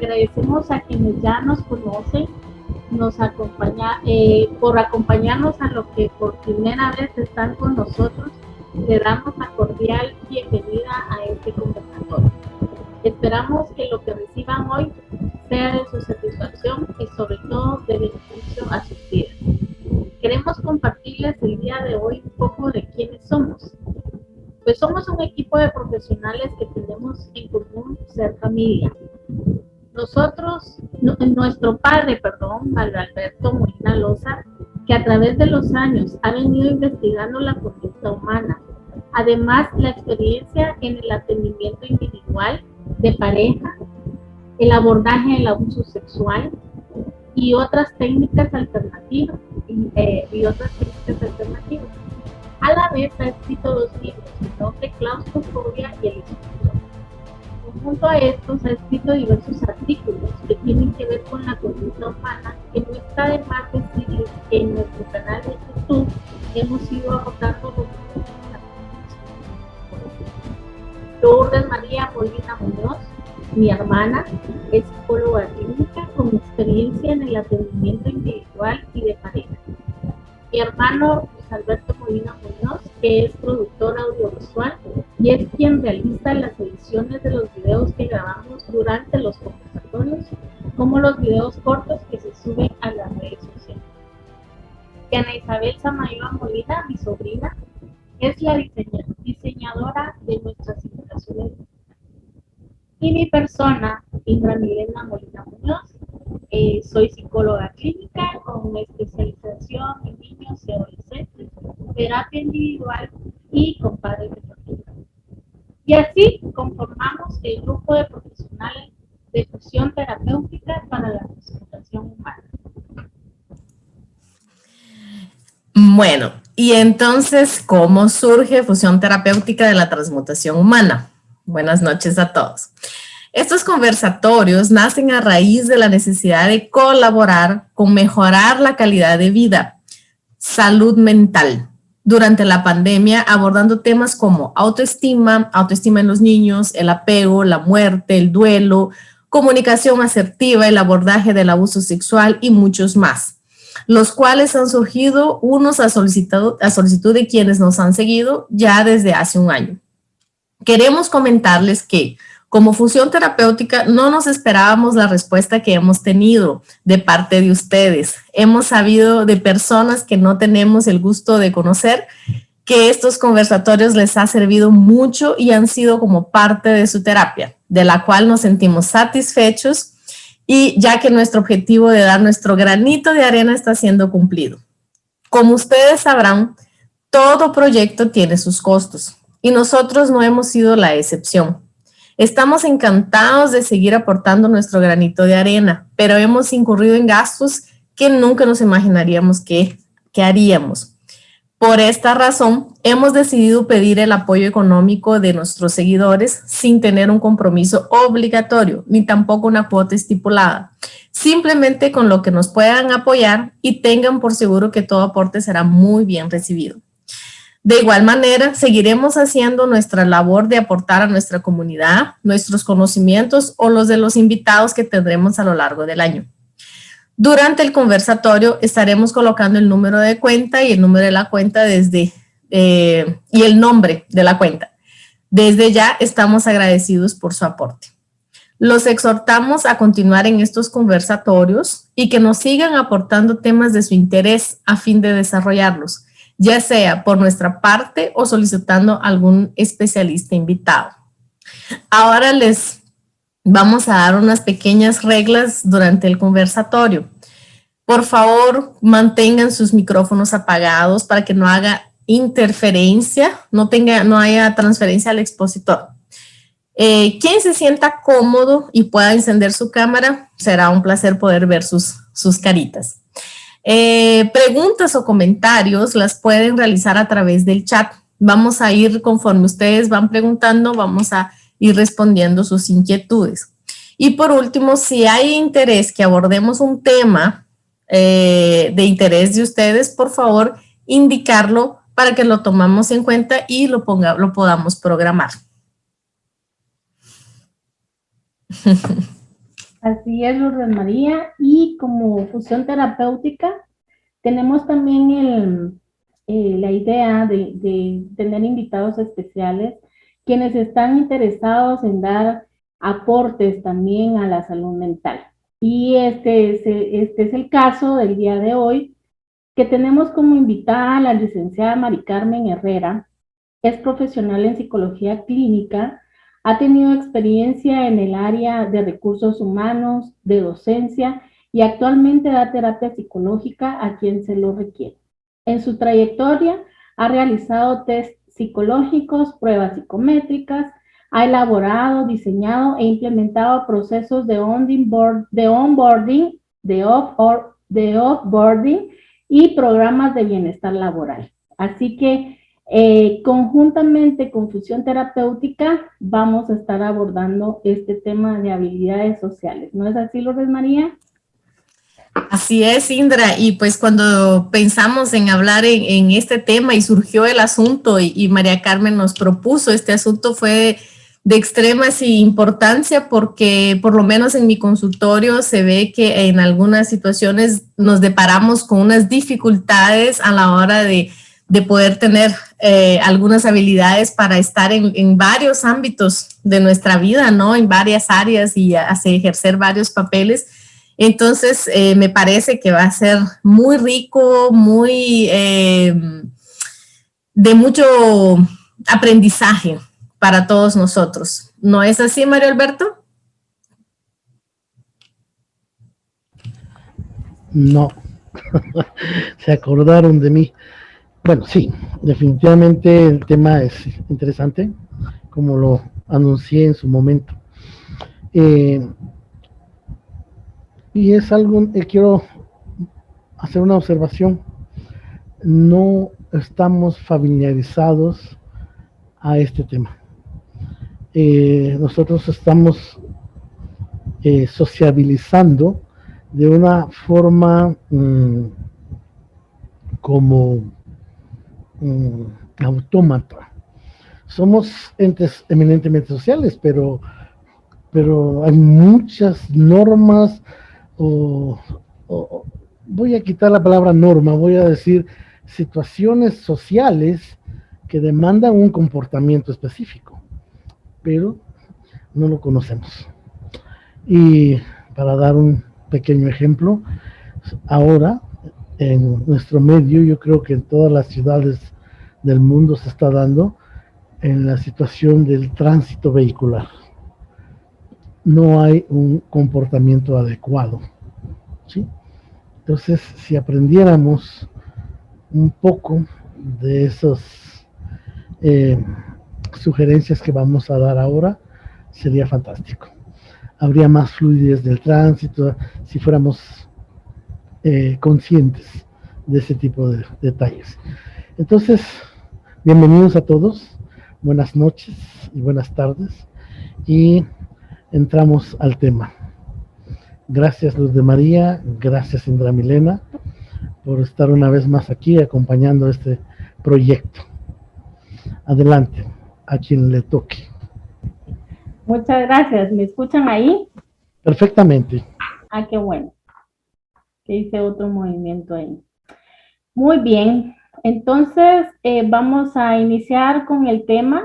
Agradecemos a quienes ya nos conocen, por acompañarnos a lo que por primera vez están con nosotros. Le damos la cordial bienvenida a este conversatorio. Esperamos que lo que reciban hoy sea de su satisfacción y sobre todo de beneficio a sus vidas. Queremos compartirles el día de hoy un poco de quiénes somos. Pues somos un equipo de profesionales que tenemos en común ser familia. Nuestro padre, Alberto Molina Loza, que a través de los años ha venido investigando la conducta humana. Además, la experiencia en el atendimiento individual de pareja, el abordaje del abuso sexual y otras técnicas alternativas. A la vez ha escrito 2 libros, el nombre Claustrofobia y el Exclusión. Junto a estos ha escrito diversos artículos que tienen que ver con la conducta humana, que no está de más decirles que en nuestro canal de YouTube hemos ido abordando los Lourdes María Molina Muñoz, mi hermana, es psicóloga clínica con experiencia en el atendimiento individual y de pareja. Mi hermano Luis Alberto Molina Muñoz, que es productor audiovisual y es quien realiza las ediciones de los videos que grabamos durante los conversatorios, como los videos cortos que se suben a las redes sociales. Y Ana Isabel Samayoa Molina, mi sobrina, es la diseñadora de nuestras invitaciones. Y mi persona, Indra Milena Molina Muñoz, soy psicóloga clínica con especialización en niños y adolescentes, terapia individual y con padres de familia. Y así conformamos el grupo de profesionales de fusión terapéutica para la transmutación humana. Bueno, y entonces, ¿cómo surge Fusión Terapéutica de la Transmutación Humana? Buenas noches a todos. Estos conversatorios nacen a raíz de la necesidad de colaborar con mejorar la calidad de vida, salud mental, durante la pandemia, abordando temas como autoestima en los niños, el apego, la muerte, el duelo, comunicación asertiva, el abordaje del abuso sexual y muchos más, los cuales han surgido unos a solicitud de quienes nos han seguido ya desde hace un año. Queremos comentarles que, como Fusión Terapéutica, no nos esperábamos la respuesta que hemos tenido de parte de ustedes. Hemos sabido de personas que no tenemos el gusto de conocer que estos conversatorios les ha servido mucho y han sido como parte de su terapia, de la cual nos sentimos satisfechos y ya que nuestro objetivo de dar nuestro granito de arena está siendo cumplido. Como ustedes sabrán, todo proyecto tiene sus costos y nosotros no hemos sido la excepción. Estamos encantados de seguir aportando nuestro granito de arena, pero hemos incurrido en gastos que nunca nos imaginaríamos que haríamos. Por esta razón, hemos decidido pedir el apoyo económico de nuestros seguidores sin tener un compromiso obligatorio, ni tampoco una cuota estipulada. Simplemente con lo que nos puedan apoyar y tengan por seguro que todo aporte será muy bien recibido. De igual manera, seguiremos haciendo nuestra labor de aportar a nuestra comunidad, nuestros conocimientos o los de los invitados que tendremos a lo largo del año. Durante el conversatorio estaremos colocando el número de cuenta y el número de la cuenta y el nombre de la cuenta. Desde ya estamos agradecidos por su aporte. Los exhortamos a continuar en estos conversatorios y que nos sigan aportando temas de su interés a fin de desarrollarlos, ya sea por nuestra parte o solicitando algún especialista invitado. Ahora les vamos a dar unas pequeñas reglas durante el conversatorio. Por favor, mantengan sus micrófonos apagados para que no haga interferencia, no haya transferencia al expositor. Quien se sienta cómodo y pueda encender su cámara, será un placer poder ver sus caritas. Preguntas o comentarios las pueden realizar a través del chat. Vamos a ir, conforme ustedes van preguntando, vamos a ir respondiendo sus inquietudes. Y por último, si hay interés que abordemos un tema de interés de ustedes, por favor, indicarlo para que lo tomamos en cuenta y lo podamos programar. Así es, Lourdes María, y como fusión terapéutica tenemos también la idea de tener invitados especiales quienes están interesados en dar aportes también a la salud mental. Y este es el caso del día de hoy, que tenemos como invitada a la licenciada Mari Carmen Herrera. Es profesional en psicología clínica, ha tenido experiencia en el área de recursos humanos, de docencia y actualmente da terapia psicológica a quien se lo requiere. En su trayectoria ha realizado test psicológicos, pruebas psicométricas, ha elaborado, diseñado e implementado procesos de onboarding, de offboarding y programas de bienestar laboral. Así que conjuntamente con Fusión Terapéutica vamos a estar abordando este tema de habilidades sociales. ¿No es así, Lourdes María? Así es, Indra, y pues cuando pensamos en hablar en este tema y surgió el asunto y María Carmen nos propuso este asunto, fue de extrema importancia porque por lo menos en mi consultorio se ve que en algunas situaciones nos deparamos con unas dificultades a la hora de poder tener algunas habilidades para estar en varios ámbitos de nuestra vida, ¿no? En varias áreas y ejercer varios papeles. Entonces, me parece que va a ser muy rico, muy de mucho aprendizaje para todos nosotros. ¿No es así, Mario Alberto? No, se acordaron de mí. Bueno, sí, definitivamente el tema es interesante, como lo anuncié en su momento. Y es algo, quiero hacer una observación. No estamos familiarizados a este tema. Nosotros estamos sociabilizando de una forma como autómata. Somos entes eminentemente sociales, pero hay muchas normas, voy a quitar la palabra norma, voy a decir situaciones sociales que demandan un comportamiento específico, pero no lo conocemos. Y para dar un pequeño ejemplo, ahora en nuestro medio, yo creo que en todas las ciudades del mundo se está dando en la situación del tránsito vehicular. No hay un comportamiento adecuado, ¿sí? Entonces, si aprendiéramos un poco de esas sugerencias que vamos a dar ahora, sería fantástico. Habría más fluidez del tránsito si fuéramos conscientes de ese tipo de detalles. Entonces, bienvenidos a todos, buenas noches y buenas tardes, y entramos al tema. Gracias, Luz de María, gracias, Indra Milena, por estar una vez más aquí acompañando este proyecto. Adelante, a quien le toque. Muchas gracias. ¿Me escuchan ahí? Perfectamente. Ah, qué bueno. Que hice otro movimiento ahí. Muy bien. Entonces, vamos a iniciar con el tema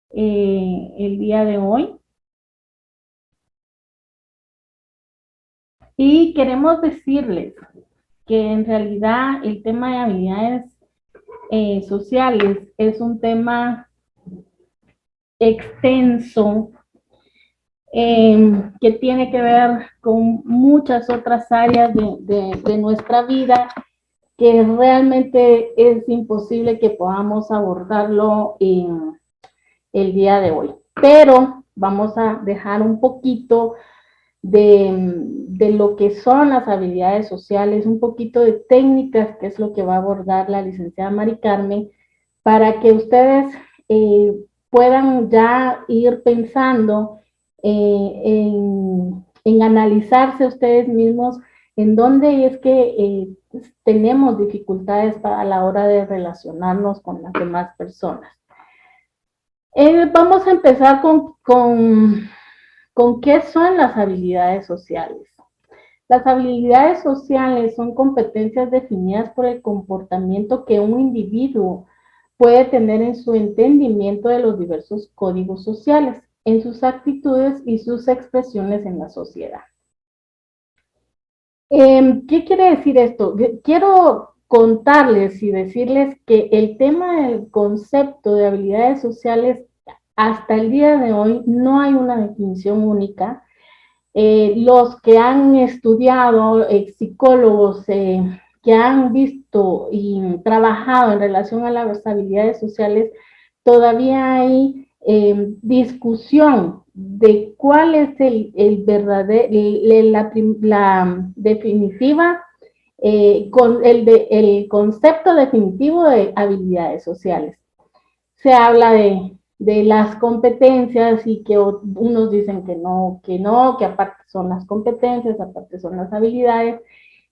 el día de hoy. Y queremos decirles que en realidad el tema de habilidades sociales es un tema extenso que tiene que ver con muchas otras áreas de nuestra vida, que realmente es imposible que podamos abordarlo en el día de hoy. Pero vamos a dejar un poquito de lo que son las habilidades sociales, un poquito de técnicas, que es lo que va a abordar la licenciada Mari Carmen, para que ustedes puedan ya ir pensando en analizarse ustedes mismos en dónde es que tenemos dificultades a la hora de relacionarnos con las demás personas. Vamos a empezar ¿Con qué son las habilidades sociales? Las habilidades sociales son competencias definidas por el comportamiento que un individuo puede tener en su entendimiento de los diversos códigos sociales, en sus actitudes y sus expresiones en la sociedad. ¿Qué quiere decir esto? Quiero contarles y decirles que el tema del concepto de habilidades sociales hasta el día de hoy no hay una definición única. Los que han estudiado, psicólogos que han visto y trabajado en relación a las habilidades sociales, todavía hay discusión de cuál es el verdadero, la definitiva, el concepto definitivo de habilidades sociales. Se habla de las competencias y que unos dicen que no, que aparte son las competencias, aparte son las habilidades,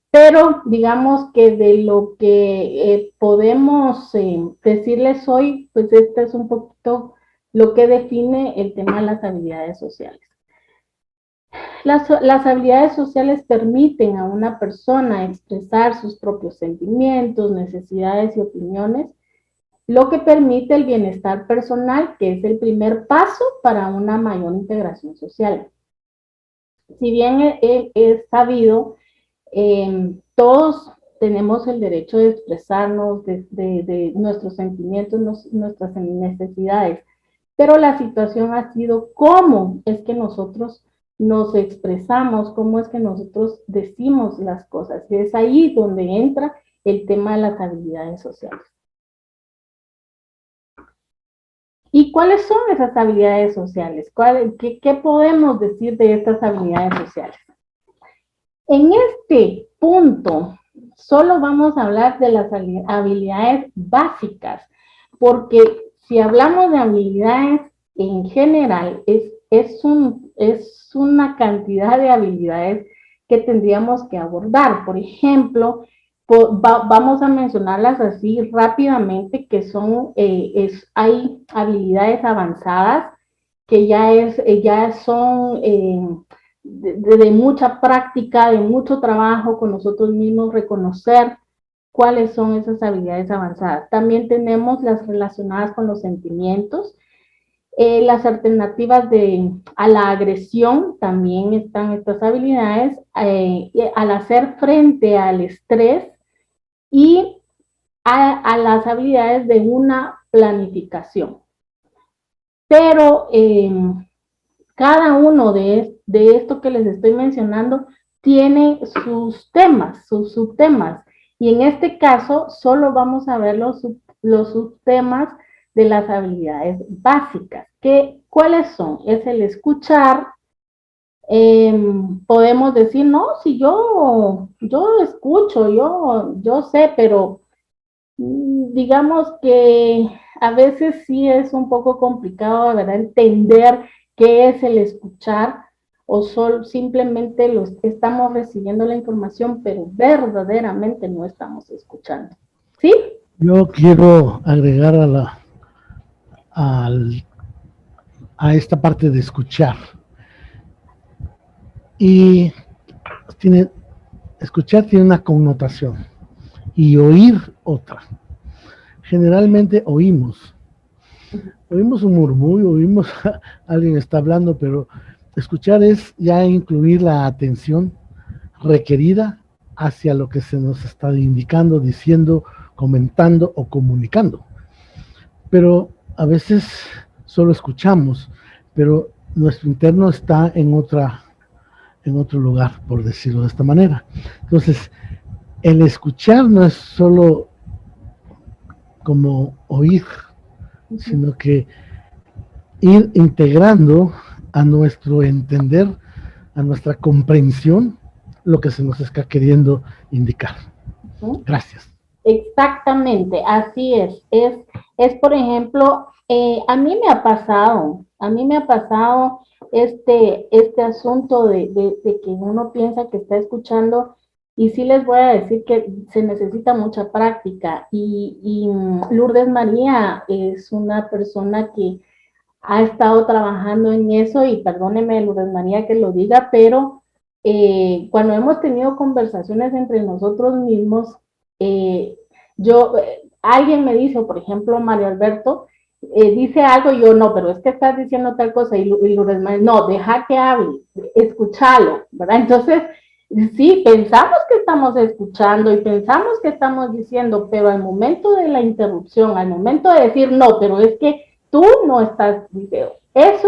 pero digamos que de lo que podemos decirles hoy, pues este es un poquito lo que define el tema de las habilidades sociales. Las habilidades sociales permiten a una persona expresar sus propios sentimientos, necesidades y opiniones, lo que permite el bienestar personal, que es el primer paso para una mayor integración social. Si bien es sabido, todos tenemos el derecho de expresarnos de nuestros sentimientos, nuestras necesidades, pero la situación ha sido cómo es que nosotros nos expresamos, cómo es que nosotros decimos las cosas. Y es ahí donde entra el tema de las habilidades sociales. ¿Y cuáles son esas habilidades sociales? ¿Qué podemos decir de estas habilidades sociales? En este punto, solo vamos a hablar de las habilidades básicas, porque si hablamos de habilidades en general, es una cantidad de habilidades que tendríamos que abordar. Por ejemplo, vamos a mencionarlas así rápidamente, que son, hay habilidades avanzadas que ya son de mucha práctica, de mucho trabajo con nosotros mismos, reconocer cuáles son esas habilidades avanzadas. También tenemos las relacionadas con los sentimientos, las alternativas a la agresión, también están estas habilidades, al hacer frente al estrés, y a las habilidades de una planificación. Pero cada uno de esto que les estoy mencionando tiene sus temas, sus subtemas. Y en este caso solo vamos a ver los subtemas de las habilidades básicas. ¿Cuáles son? Es el escuchar. Podemos decir, no, si yo escucho, yo sé, pero digamos que a veces sí es un poco complicado, ¿verdad?, entender qué es el escuchar, o simplemente estamos recibiendo la información, pero verdaderamente no estamos escuchando. ¿Sí? Yo quiero agregar a esta parte de escuchar. Y escuchar tiene una connotación y oír otra. Generalmente oímos un murmullo, oímos a alguien está hablando, pero escuchar es ya incluir la atención requerida hacia lo que se nos está indicando, diciendo, comentando o comunicando. Pero a veces solo escuchamos, pero nuestro interno está en otro lugar, por decirlo de esta manera. Entonces, el escuchar no es solo como oír, sino que ir integrando a nuestro entender, a nuestra comprensión, lo que se nos está queriendo indicar. Gracias. Exactamente, así es. Es por ejemplo, a mí me ha pasado este asunto de que uno piensa que está escuchando, y sí les voy a decir que se necesita mucha práctica, y Lourdes María es una persona que ha estado trabajando en eso y perdóneme, Lourdes María, que lo diga, pero cuando hemos tenido conversaciones entre nosotros mismos, alguien me dice, por ejemplo, Mario Alberto, dice algo y yo no, pero es que estás diciendo tal cosa y Lourdes María, no, deja que hable, escúchalo, ¿verdad? Entonces, sí, pensamos que estamos escuchando y pensamos que estamos diciendo, pero al momento de la interrupción, al momento de decir no, pero es que tú no estás diciendo, eso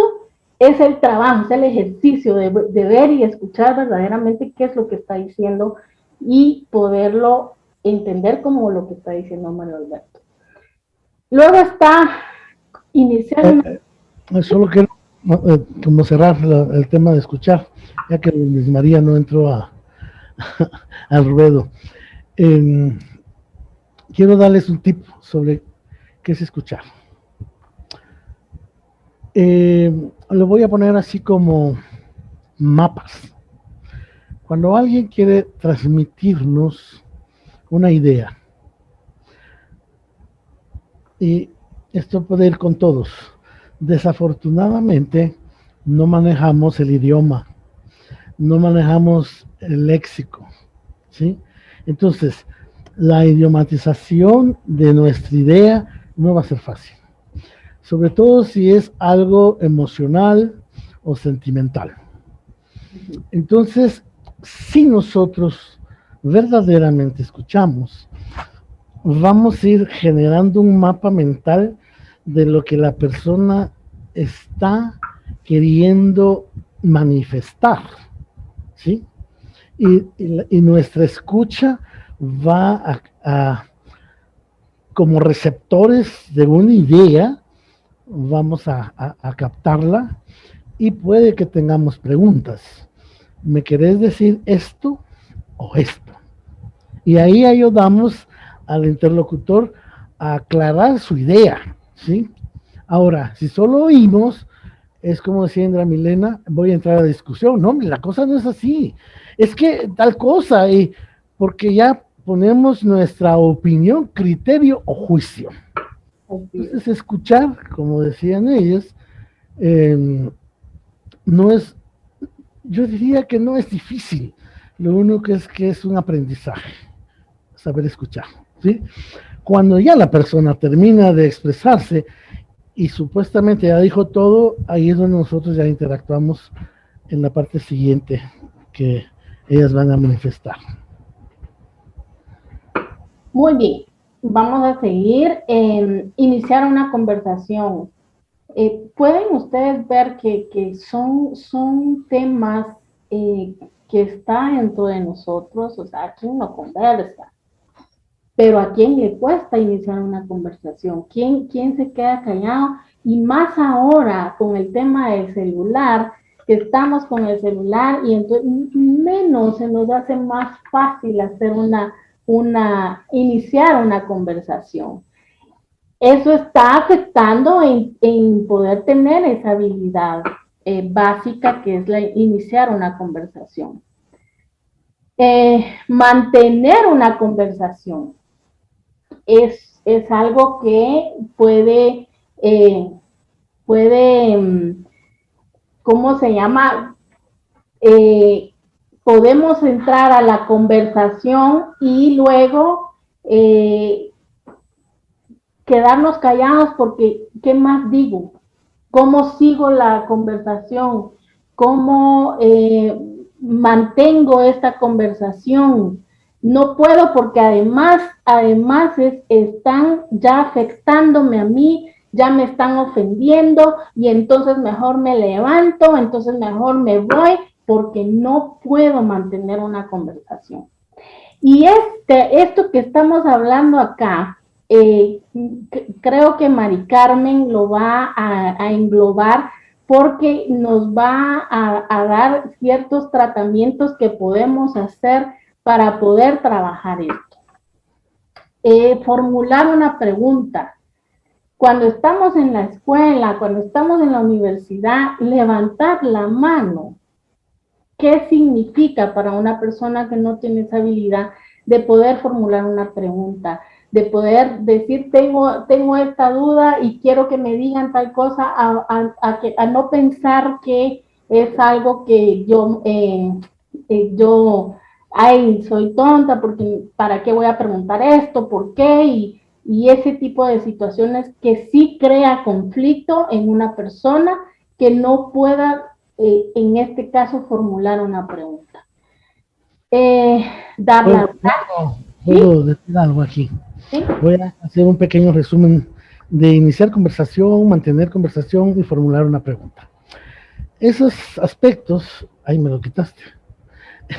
es el trabajo, es el ejercicio de ver y escuchar verdaderamente qué es lo que está diciendo y poderlo entender como lo que está diciendo Mario Alberto. Luego está iniciar solo quiero como cerrar el tema de escuchar, ya que Luis María no entró al ruedo. Quiero darles un tip sobre qué es escuchar. Lo voy a poner así como mapas. Cuando alguien quiere transmitirnos una idea, y esto puede ir con todos, desafortunadamente no manejamos el idioma, no manejamos el léxico, ¿sí? Entonces, la idiomatización de nuestra idea no va a ser fácil, sobre todo si es algo emocional o sentimental. Entonces, si nosotros verdaderamente escuchamos, vamos a ir generando un mapa mental de lo que la persona está queriendo manifestar, ¿sí? Y nuestra escucha va como receptores de una idea, vamos a captarla y puede que tengamos preguntas. ¿Me querés decir esto o esto? Y ahí ayudamos al interlocutor a aclarar su idea, ¿sí? Ahora, si solo oímos, es como decía Indra Milena, voy a entrar a discusión. No, la cosa no es así. Es que tal cosa, y porque ya ponemos nuestra opinión, criterio o juicio. Entonces, escuchar, como decían ellos, no es, yo diría que no es difícil. Lo único que es un aprendizaje, saber escuchar, ¿sí? Cuando ya la persona termina de expresarse y supuestamente ya dijo todo, ahí es donde nosotros ya interactuamos en la parte siguiente que ellas van a manifestar. Muy bien, vamos a seguir. Iniciar una conversación. Pueden ustedes ver que son temas que están dentro de nosotros, o sea, aquí uno conversa, pero ¿a quién le cuesta iniciar una conversación? ¿Quién se queda callado? Y más ahora con el tema del celular, que estamos con el celular y entonces menos se nos hace más fácil hacer iniciar una conversación. Eso está afectando en poder tener esa habilidad básica que es iniciar una conversación. Mantener una conversación es algo que puede, ¿cómo se llama? Podemos entrar a la conversación y luego quedarnos callados porque, ¿qué más digo? ¿Cómo sigo la conversación? ¿Cómo mantengo esta conversación? No puedo porque además están ya afectándome a mí, ya me están ofendiendo y entonces mejor me levanto, entonces mejor me voy porque no puedo mantener una conversación. Y esto que estamos hablando acá, creo que Mari Carmen lo va a englobar porque nos va a dar ciertos tratamientos que podemos hacer para poder trabajar esto. Formular una pregunta. Cuando estamos en la escuela, cuando estamos en la universidad, levantar la mano. ¿Qué significa para una persona que no tiene esa habilidad de poder formular una pregunta? de poder decir, tengo esta duda y quiero que me digan tal cosa, a no pensar que es algo que yo, ay, soy tonta, porque ¿para qué voy a preguntar esto? ¿Por qué? Y ese tipo de situaciones que sí crea conflicto en una persona que no pueda, en este caso, formular una pregunta. Darla. Puedo decir algo aquí. ¿Sí? Voy a hacer un pequeño resumen de iniciar conversación, mantener conversación y formular una pregunta. Esos aspectos, ahí me lo quitaste.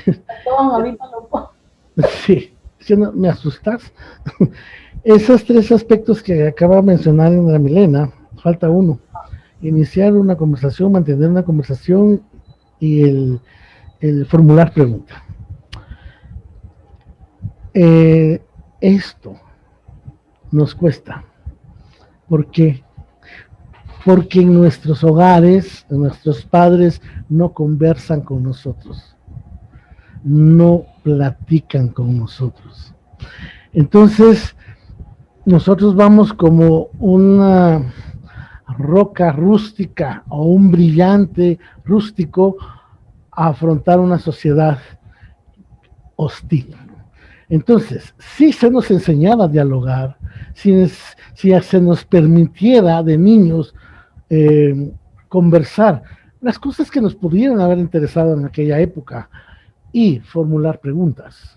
Perdón, ahorita lo puedo. Sí, si no, me asustas. Esos tres aspectos que acaba de mencionar la Milena, falta uno. Iniciar una conversación, mantener una conversación y el formular pregunta. Esto nos cuesta. ¿Por qué? Porque en nuestros hogares, nuestros padres no conversan con nosotros, no platican con nosotros. Entonces, nosotros vamos como una roca rústica o un brillante rústico a afrontar una sociedad hostil. Entonces, si se nos enseñara a dialogar, si se nos permitiera de niños conversar las cosas que nos pudieran haber interesado en aquella época y formular preguntas,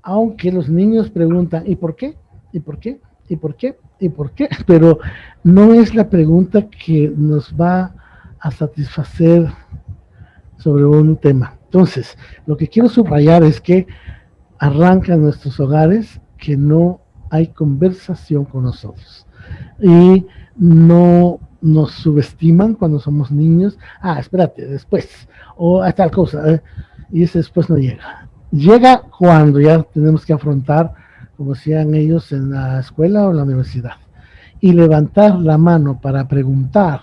aunque los niños preguntan ¿y por qué? ¿y por qué? ¿y por qué? ¿y por qué? Pero no es la pregunta que nos va a satisfacer sobre un tema. Entonces, lo que quiero subrayar es que arranca en nuestros hogares que no hay conversación con nosotros y no nos subestiman cuando somos niños. Espérate, después, o a tal cosa, y ese después no llega. Llega cuando ya tenemos que afrontar, como decían ellos, en la escuela o en la universidad. Y levantar la mano para preguntar,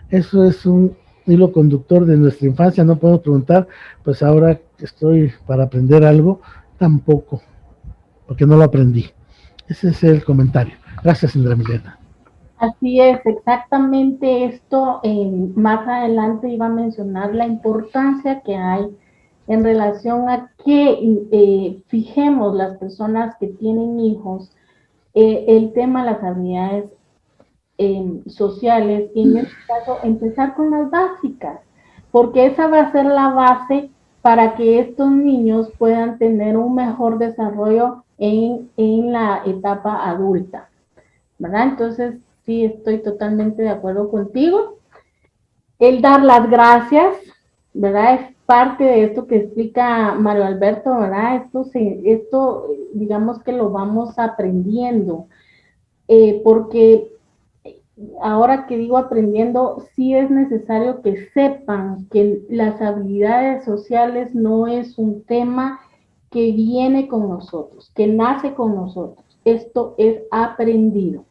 eso es un hilo conductor de nuestra infancia. No podemos preguntar, pues ahora que estoy para aprender algo, tampoco, porque no lo aprendí. Ese es el comentario. Gracias, Indra Milena. Así es, exactamente esto. Más adelante iba a mencionar la importancia que hay en relación a que fijemos las personas que tienen hijos el tema de las habilidades sociales y en este caso empezar con las básicas, porque esa va a ser la base para que estos niños puedan tener un mejor desarrollo en la etapa adulta, ¿verdad? Entonces, sí, estoy totalmente de acuerdo contigo. El dar las gracias, ¿verdad? Es parte de esto que explica Mario Alberto, ¿verdad? Esto digamos que lo vamos aprendiendo, porque ahora que digo aprendiendo, sí es necesario que sepan que las habilidades sociales no es un tema que viene con nosotros, que nace con nosotros. Esto es aprendido.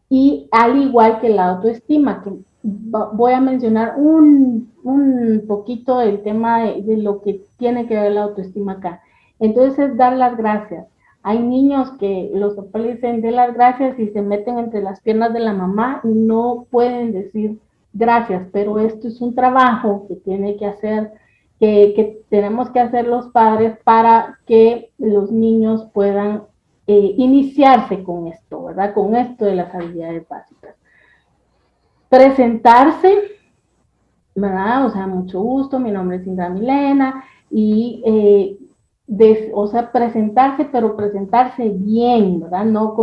Y al igual que la autoestima, que voy a mencionar un poquito del tema de lo que tiene que ver la autoestima acá. Entonces es dar las gracias. Hay niños que los papás dicen de las gracias y se meten entre las piernas de la mamá y no pueden decir gracias, pero esto es un trabajo que tiene que hacer, que tenemos que hacer los padres para que los niños puedan iniciarse con esto, ¿verdad? Con esto de las habilidades básicas. Presentarse, ¿verdad? O sea, mucho gusto, mi nombre es Indra Milena y o sea, presentarse, pero presentarse bien, ¿verdad? No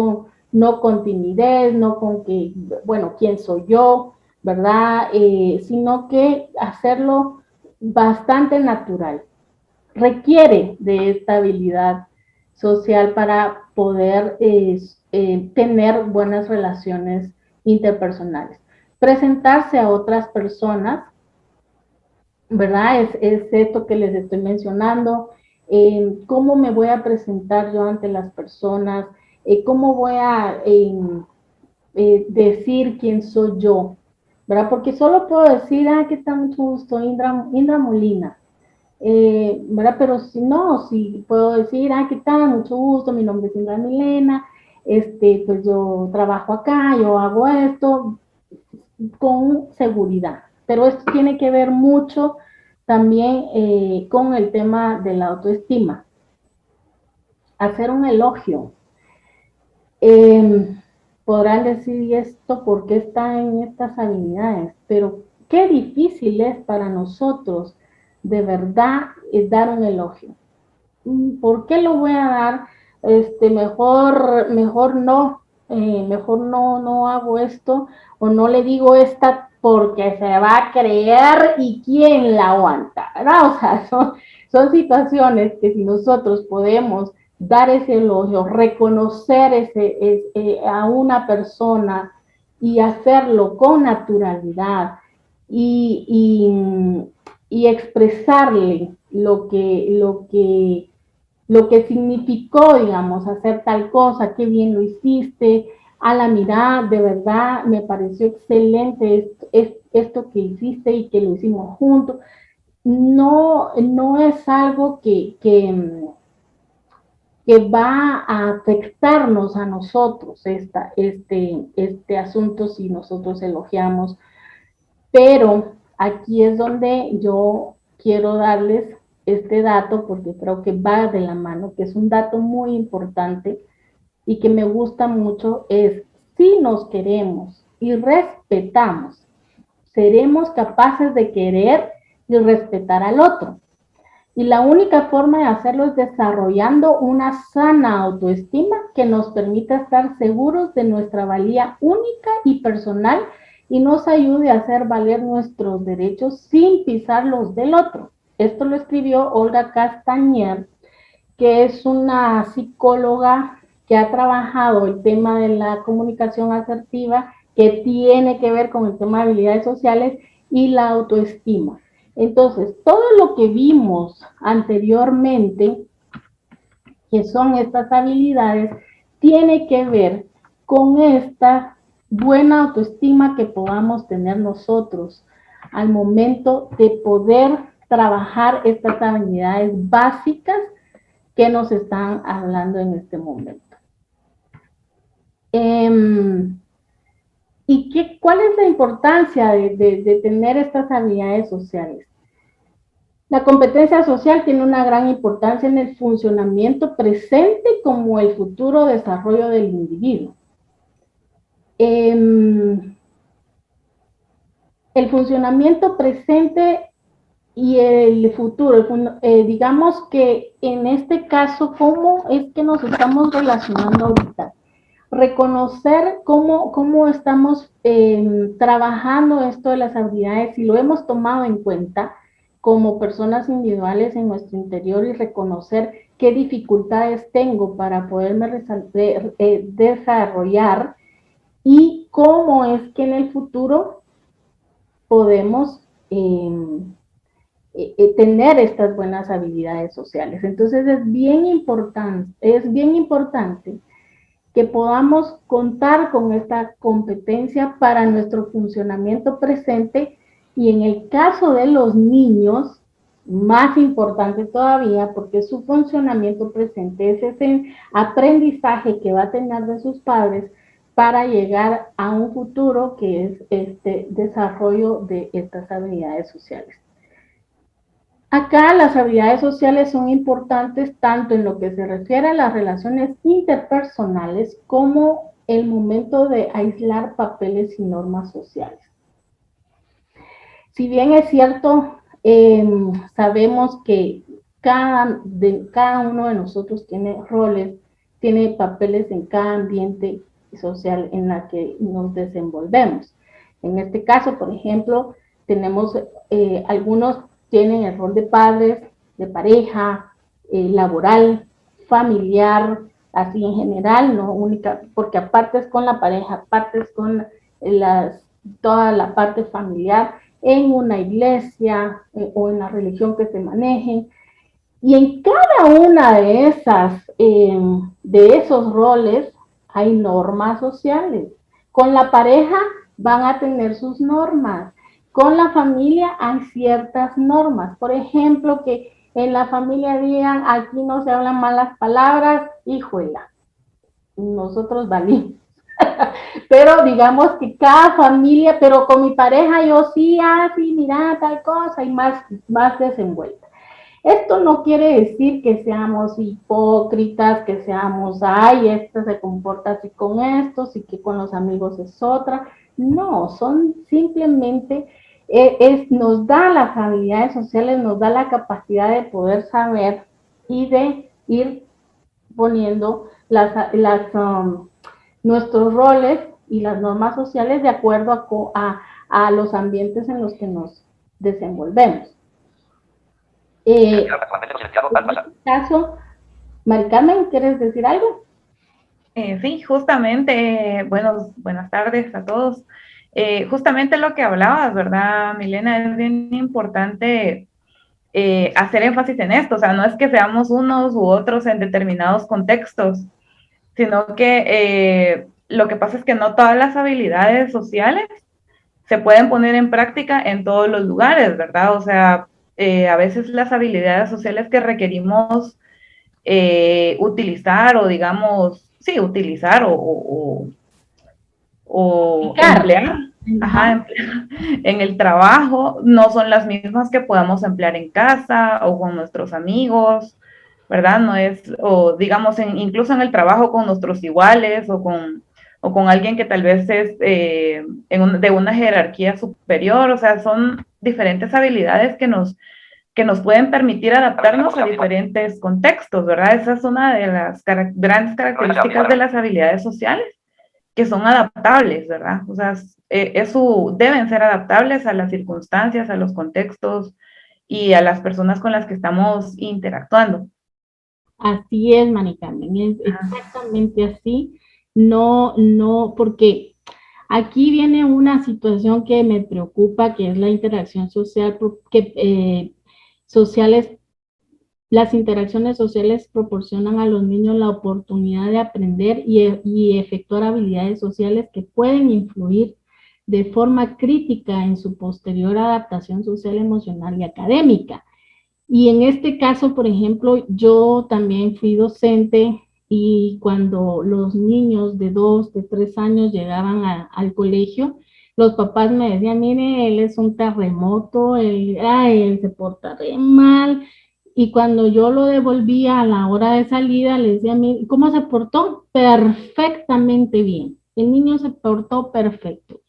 con timidez, no con que, bueno, ¿quién soy yo? ¿Verdad? Sino que hacerlo bastante natural. Requiere de esta habilidad social para poder tener buenas relaciones interpersonales. Presentarse a otras personas, ¿verdad? Es esto que les estoy mencionando. ¿Cómo me voy a presentar yo ante las personas? ¿Cómo voy a decir quién soy yo? ¿Verdad? Porque solo puedo decir, ¿qué tal? Mucho gusto, Indra Molina. ¿verdad? Pero si no, si puedo decir, ¿qué tal? Mucho gusto, mi nombre es Indra Milena, pues yo trabajo acá, yo hago esto, con seguridad. Pero esto tiene que ver mucho también con el tema de la autoestima. Hacer un elogio. Podrán decir esto porque está en estas habilidades, pero qué difícil es para nosotros de verdad dar un elogio. ¿Por qué lo voy a dar? Mejor no, no hago esto o no le digo esta porque se va a creer y quién la aguanta, ¿verdad? O sea, son situaciones que si nosotros podemos dar ese elogio, reconocer a una persona y hacerlo con naturalidad y, y expresarle lo que significó, digamos, hacer tal cosa, qué bien lo hiciste, a la mirada, de verdad, me pareció excelente esto que hiciste y que lo hicimos juntos. No es algo que va a afectarnos a nosotros este asunto si nosotros elogiamos, pero aquí es donde yo quiero darles este dato porque creo que va de la mano, que es un dato muy importante y que me gusta mucho, es si nos queremos y respetamos, seremos capaces de querer y respetar al otro. Y la única forma de hacerlo es desarrollando una sana autoestima que nos permita estar seguros de nuestra valía única y personal y nos ayude a hacer valer nuestros derechos sin pisar los del otro. Esto lo escribió Olga Castañer, que es una psicóloga que ha trabajado el tema de la comunicación asertiva, que tiene que ver con el tema de habilidades sociales y la autoestima. Entonces, todo lo que vimos anteriormente, que son estas habilidades, tiene que ver con esta buena autoestima que podamos tener nosotros al momento de poder trabajar estas habilidades básicas que nos están hablando en este momento. ¿Y cuál es la importancia de tener estas habilidades sociales? La competencia social tiene una gran importancia en el funcionamiento presente como el futuro desarrollo del individuo. El funcionamiento presente y el futuro, digamos que en este caso, ¿cómo es que nos estamos relacionando ahorita? Reconocer cómo estamos trabajando esto de las habilidades y lo hemos tomado en cuenta como personas individuales en nuestro interior y reconocer qué dificultades tengo para poderme desarrollar y cómo es que en el futuro podemos tener estas buenas habilidades sociales. Entonces es bien importante que podamos contar con esta competencia para nuestro funcionamiento presente y en el caso de los niños, más importante todavía porque su funcionamiento presente es ese aprendizaje que va a tener de sus padres para llegar a un futuro que es este desarrollo de estas habilidades sociales. Acá las habilidades sociales son importantes tanto en lo que se refiere a las relaciones interpersonales como el momento de aislar papeles y normas sociales. Si bien es cierto, sabemos que cada uno de nosotros tiene roles, tiene papeles en cada ambiente social en la que nos desenvolvemos. En este caso, por ejemplo, tenemos algunos tienen el rol de padres, de pareja, laboral, familiar, así en general, no única, porque aparte es con la pareja, aparte es con toda la parte familiar, en una iglesia o en la religión que se manejen. Y en cada una de esos roles hay normas sociales. Con la pareja van a tener sus normas. con la familia hay ciertas normas. Por ejemplo, que en la familia digan, aquí no se hablan malas palabras, híjola, nosotros valimos. Pero digamos que cada familia, pero con mi pareja yo sí, así, mira, tal cosa, y más desenvuelta. Esto no quiere decir que seamos hipócritas, que seamos, ay, esta se comporta así con estos y que con los amigos es otra. No, son simplemente, nos da las habilidades sociales, nos da la capacidad de poder saber y de ir poniendo nuestros roles y las normas sociales de acuerdo a los ambientes en los que nos desenvolvemos. En este caso, Mari Carmen, ¿quieres decir algo? Sí, justamente, buenas tardes a todos. Justamente lo que hablabas, ¿verdad, Milena? Es bien importante hacer énfasis en esto, o sea, no es que seamos unos u otros en determinados contextos, sino que lo que pasa es que no todas las habilidades sociales se pueden poner en práctica en todos los lugares, ¿verdad? O sea, a veces las habilidades sociales que requerimos utilizar o digamos, sí, utilizar o emplear, en el trabajo no son las mismas que podamos emplear en casa o con nuestros amigos, ¿verdad? No es, o digamos, incluso en el trabajo con nuestros iguales o con alguien que tal vez es de una jerarquía superior, o sea, son diferentes habilidades que nos pueden permitir adaptarnos a diferentes contextos, ¿verdad? Esa es una de las grandes características de las habilidades sociales, que son adaptables, ¿verdad? O sea, eso deben ser adaptables a las circunstancias, a los contextos y a las personas con las que estamos interactuando. Así es, Mari Carmen, es exactamente así. No, porque aquí viene una situación que me preocupa, que es la interacción social, las interacciones sociales proporcionan a los niños la oportunidad de aprender y efectuar habilidades sociales que pueden influir de forma crítica en su posterior adaptación social, emocional y académica. Y en este caso, por ejemplo, yo también fui docente y cuando los niños de 2, de 3 años llegaban al colegio, los papás me decían, mire, él es un terremoto, él se porta re mal. Y cuando yo lo devolvía a la hora de salida, le decía, mire, ¿cómo se portó? Perfectamente bien. El niño se portó perfecto.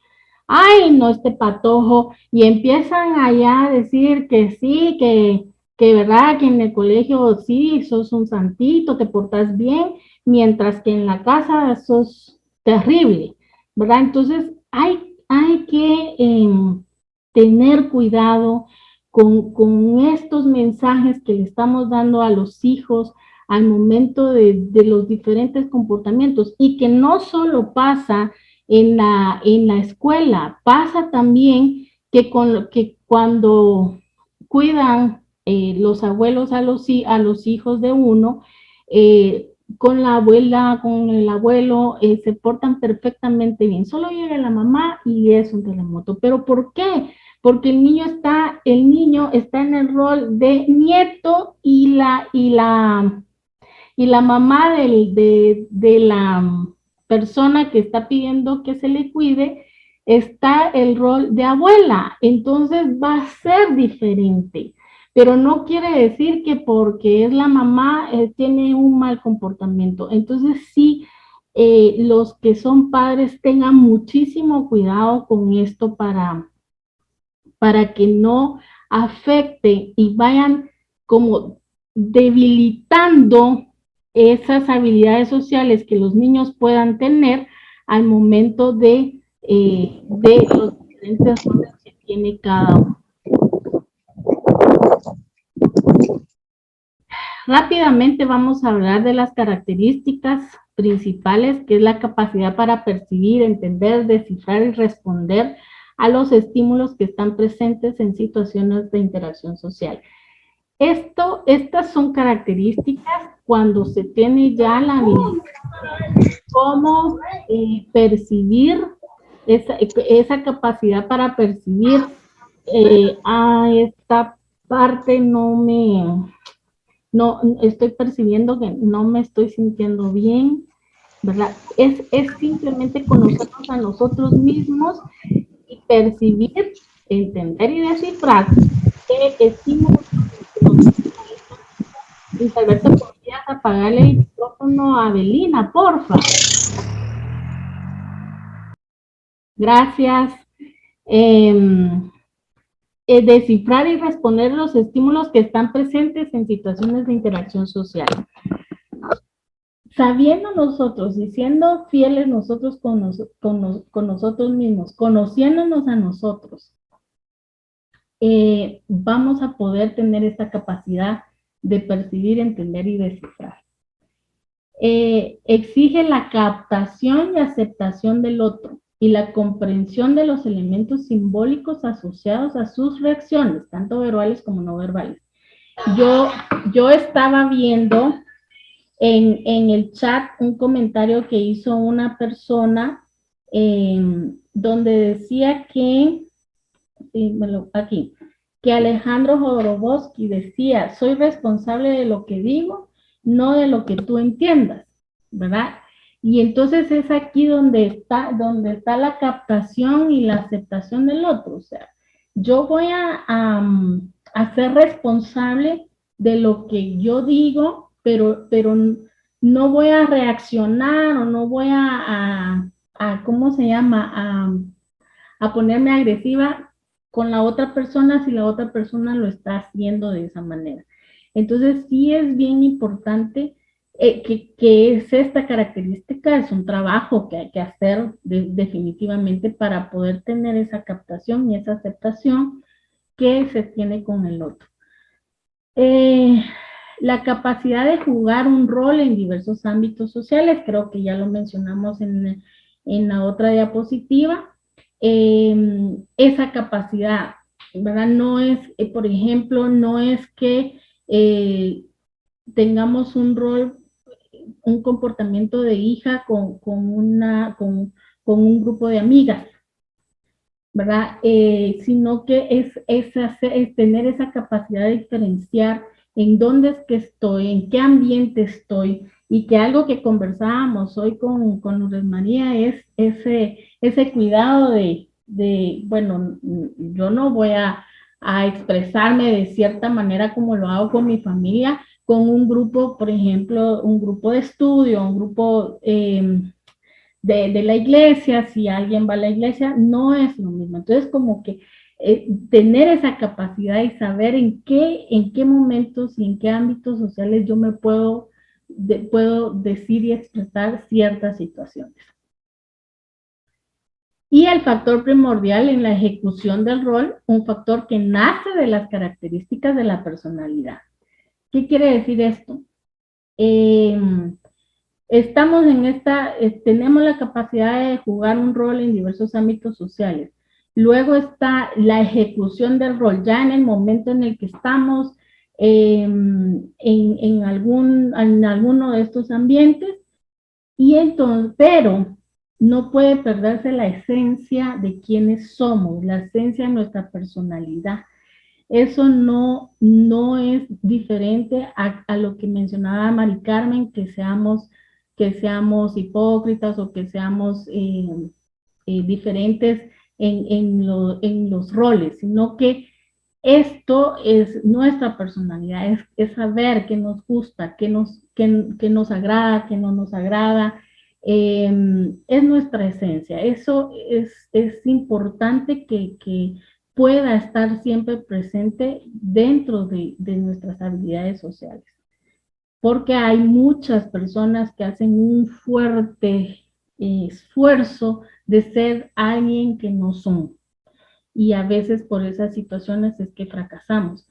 Ay, no, este patojo. Y empiezan allá a decir que sí, que verdad, que en el colegio sí, sos un santito, te portas bien, mientras que en la casa sos terrible, ¿verdad? Entonces hay que tener cuidado con estos mensajes que le estamos dando a los hijos al momento de los diferentes comportamientos y que no solo pasa en la escuela, pasa también que cuando cuidan los abuelos a los hijos de uno, con la abuela, con el abuelo, se portan perfectamente bien. Solo llega la mamá y es un terremoto. ¿Pero por qué? Porque el niño está en el rol de nieto y la mamá de la persona que está pidiendo que se le cuide, está el rol de abuela. Entonces va a ser diferente. Pero no quiere decir que porque es la mamá tiene un mal comportamiento. Entonces sí, los que son padres tengan muchísimo cuidado con esto para que no afecte y vayan como debilitando esas habilidades sociales que los niños puedan tener al momento de los diferentes roles que tiene cada uno. Rápidamente vamos a hablar de las características principales, que es la capacidad para percibir, entender, descifrar y responder a los estímulos que están presentes en situaciones de interacción social. Estas son características cuando se tiene ya la habilidad de cómo percibir esa capacidad para percibir A esta parte no estoy percibiendo que no me estoy sintiendo bien, ¿verdad? Es simplemente conocernos a nosotros mismos y percibir, entender y descifrar qué estímulos nos. Luis Alberto, ¿podrías apagarle el micrófono a Belina, porfa? Gracias. Descifrar y responder los estímulos que están presentes en situaciones de interacción social. Sabiendo nosotros y siendo fieles nosotros con nosotros mismos, conociéndonos a nosotros, vamos a poder tener esta capacidad de percibir, entender y descifrar. Exige la captación y aceptación del otro y la comprensión de los elementos simbólicos asociados a sus reacciones, tanto verbales como no verbales. Yo estaba viendo en el chat un comentario que hizo una persona donde decía que, aquí, que Alejandro Jodorowsky decía, soy responsable de lo que digo, no de lo que tú entiendas, ¿verdad? Y entonces es aquí donde está la captación y la aceptación del otro. O sea, yo voy a ser responsable de lo que yo digo, pero no voy a reaccionar o no voy ¿cómo se llama? A ponerme agresiva con la otra persona si la otra persona lo está haciendo de esa manera. Entonces sí es bien importante que es esta característica, es un trabajo que hay que hacer definitivamente para poder tener esa captación y esa aceptación que se tiene con el otro. La capacidad de jugar un rol en diversos ámbitos sociales, creo que ya lo mencionamos en la otra diapositiva. Esa capacidad, ¿verdad? No es, por ejemplo, no es que tengamos un rol, un comportamiento de hija con un grupo de amigas, ¿verdad? Sino que es tener esa capacidad de diferenciar en dónde es que estoy, en qué ambiente estoy, y que algo que conversábamos hoy con Lourdes María es ese cuidado bueno, yo no voy a expresarme de cierta manera como lo hago con mi familia, con un grupo, por ejemplo, un grupo de estudio, un grupo de la iglesia, si alguien va a la iglesia, no es lo mismo. Entonces, como que tener esa capacidad y saber en qué momentos y en qué ámbitos sociales yo me puedo decir y expresar ciertas situaciones. Y el factor primordial en la ejecución del rol, un factor que nace de las características de la personalidad. ¿Qué quiere decir esto? Estamos tenemos la capacidad de jugar un rol en diversos ámbitos sociales. Luego está la ejecución del rol, ya en el momento en el que estamos en alguno de estos ambientes, y entonces, pero no puede perderse la esencia de quiénes somos, la esencia de nuestra personalidad. Eso no es diferente a lo que mencionaba Mari Carmen, que seamos hipócritas o que seamos diferentes en los roles, sino que esto es nuestra personalidad, es saber qué nos gusta, qué nos agrada, qué no nos agrada, es nuestra esencia. Eso es importante que pueda estar siempre presente dentro de nuestras habilidades sociales. Porque hay muchas personas que hacen un fuerte esfuerzo de ser alguien que no son. Y a veces por esas situaciones es que fracasamos.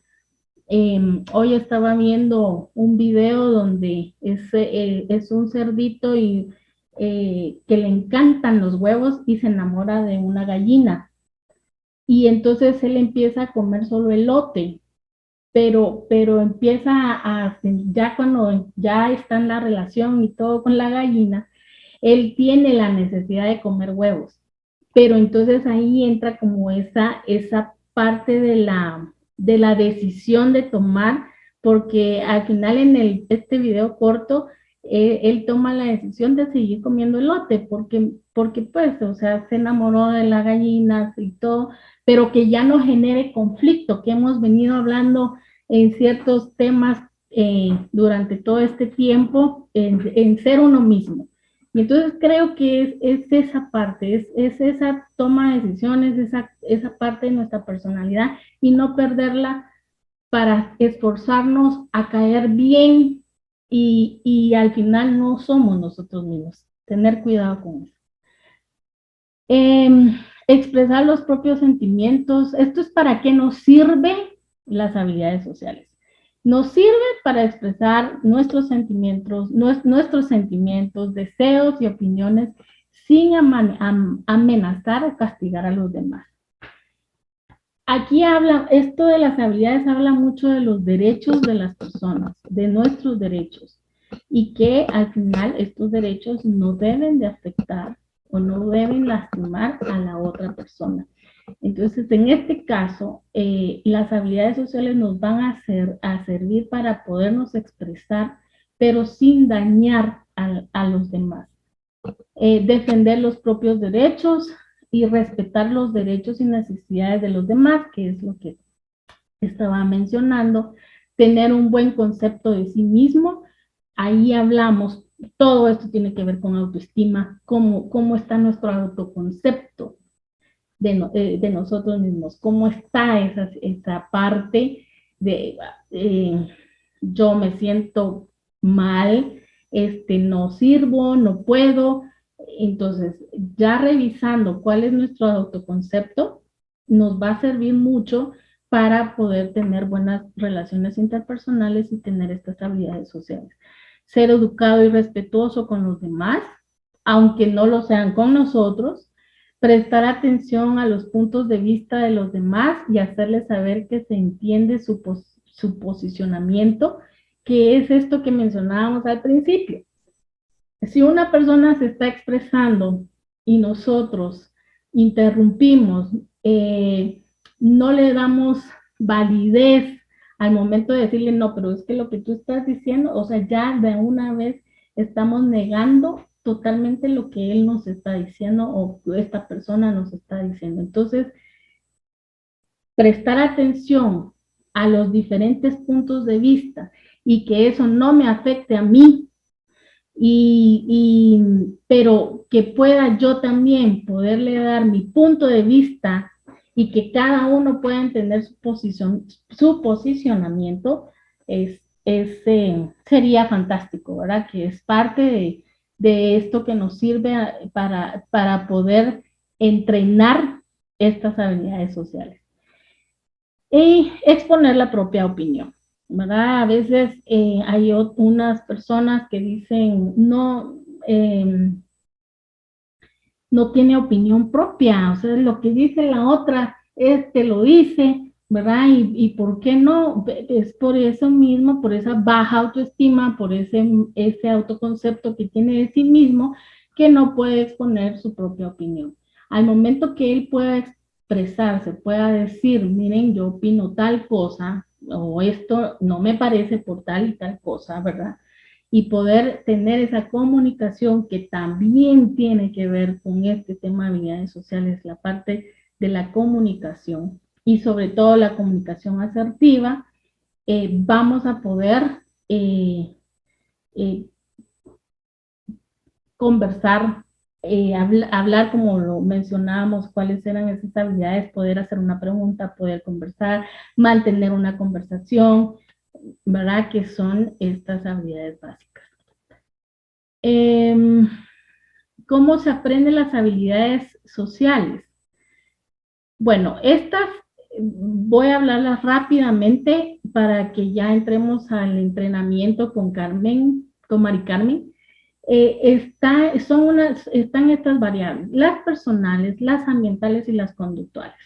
Hoy estaba viendo un video donde es un cerdito y que le encantan los huevos y se enamora de una gallina. Y entonces él empieza a comer solo elote, pero empieza ya cuando ya está en la relación y todo con la gallina, él tiene la necesidad de comer huevos. Pero entonces ahí entra como esa parte de la decisión de tomar, porque al final en este video corto, él toma la decisión de seguir comiendo elote, porque pues, o sea, se enamoró de las gallinas y todo, pero que ya no genere conflicto, que hemos venido hablando en ciertos temas durante todo este tiempo, en ser uno mismo. Y entonces creo que es esa parte, es esa toma de decisiones, esa parte de nuestra personalidad y no perderla para esforzarnos a caer bien y al final no somos nosotros mismos. Tener cuidado con eso. Expresar los propios sentimientos. Esto es para qué nos sirven las habilidades sociales. Nos sirve para expresar nuestros sentimientos, deseos y opiniones sin amenazar o castigar a los demás. Aquí esto de las habilidades habla mucho de los derechos de las personas, de nuestros derechos, y que al final estos derechos no deben de afectar o no deben lastimar a la otra persona. Entonces, en este caso, las habilidades sociales nos van a servir para podernos expresar, pero sin dañar a los demás. Defender los propios derechos y respetar los derechos y necesidades de los demás, que es lo que estaba mencionando. Tener un buen concepto de sí mismo. Ahí hablamos, todo esto tiene que ver con autoestima, cómo está nuestro autoconcepto de nosotros mismos, cómo está esa parte de yo me siento mal, no sirvo, no puedo. Entonces, ya revisando cuál es nuestro autoconcepto, nos va a servir mucho para poder tener buenas relaciones interpersonales y tener estas habilidades sociales. Ser educado y respetuoso con los demás, aunque no lo sean con nosotros. Prestar atención a los puntos de vista de los demás y hacerles saber que se entiende su posicionamiento, que es esto que mencionábamos al principio. Si una persona se está expresando y nosotros interrumpimos, no le damos validez al momento de decirle, no, pero es que lo que tú estás diciendo, o sea, ya de una vez estamos negando totalmente lo que él nos está diciendo o esta persona nos está diciendo. Entonces, prestar atención a los diferentes puntos de vista y que eso no me afecte a mí, pero que pueda yo también poderle dar mi punto de vista y que cada uno pueda entender su posicionamiento, sería fantástico, ¿verdad? Que es parte de esto que nos sirve para poder entrenar estas habilidades sociales. Y exponer la propia opinión, ¿verdad? A veces hay unas personas que dicen, no tiene opinión propia, o sea, lo que dice la otra, lo dice, ¿verdad? ¿Y por qué no? Es por eso mismo, por esa baja autoestima, por ese autoconcepto que tiene de sí mismo, que no puede exponer su propia opinión. Al momento que él pueda expresarse, pueda decir, miren, yo opino tal cosa, o esto no me parece por tal y tal cosa, ¿verdad? Y poder tener esa comunicación que también tiene que ver con este tema de habilidades sociales, la parte de la comunicación y sobre todo la comunicación asertiva, vamos a poder conversar, hablar como lo mencionábamos, cuáles eran esas habilidades, poder hacer una pregunta, poder conversar, mantener una conversación, ¿verdad? Que son estas habilidades básicas. ¿Cómo se aprenden las habilidades sociales? Bueno, estas voy a hablarlas rápidamente para que ya entremos al entrenamiento con Mari Carmen. Están estas variables, las personales, las ambientales y las conductuales.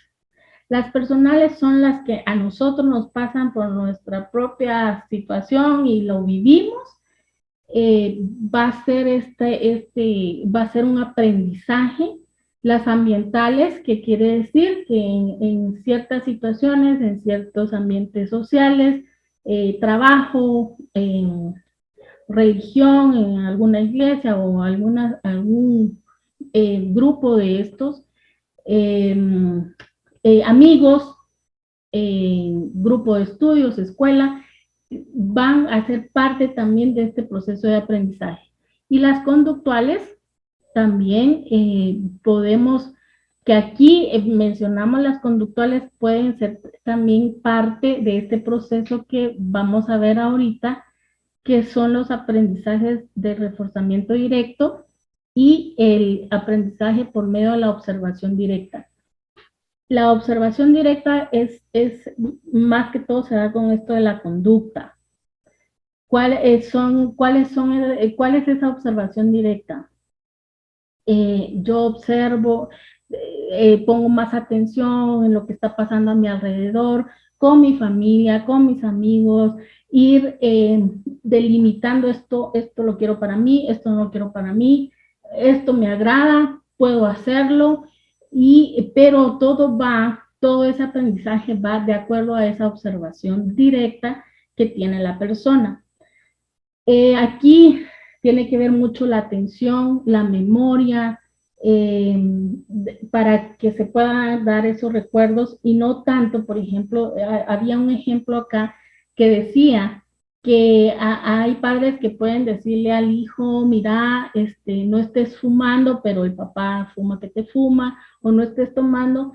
Las personales son las que a nosotros nos pasan por nuestra propia situación y lo vivimos. Va a ser un aprendizaje Las ambientales, que quiere decir que en ciertas situaciones, en ciertos ambientes sociales, trabajo, en religión, en alguna iglesia o algún grupo de estos, eh, amigos, grupo de estudios, escuela, van a ser parte también de este proceso de aprendizaje. Y las conductuales también podemos, que aquí mencionamos las conductuales, pueden ser también parte de este proceso que vamos a ver ahorita, que son los aprendizajes de reforzamiento directo y el aprendizaje por medio de la observación directa. La observación directa es más que todo se da con esto de la conducta. ¿Cuál es esa observación directa? Yo observo, pongo más atención en lo que está pasando a mi alrededor, con mi familia, con mis amigos, ir delimitando esto lo quiero para mí, esto no lo quiero para mí, esto me agrada, puedo hacerlo, pero todo ese aprendizaje va de acuerdo a esa observación directa que tiene la persona. Aquí tiene que ver mucho la atención, la memoria, para que se puedan dar esos recuerdos y no tanto, por ejemplo, había un ejemplo acá que decía que hay padres que pueden decirle al hijo, mira, no estés fumando, pero el papá fuma que te fuma, o no estés tomando,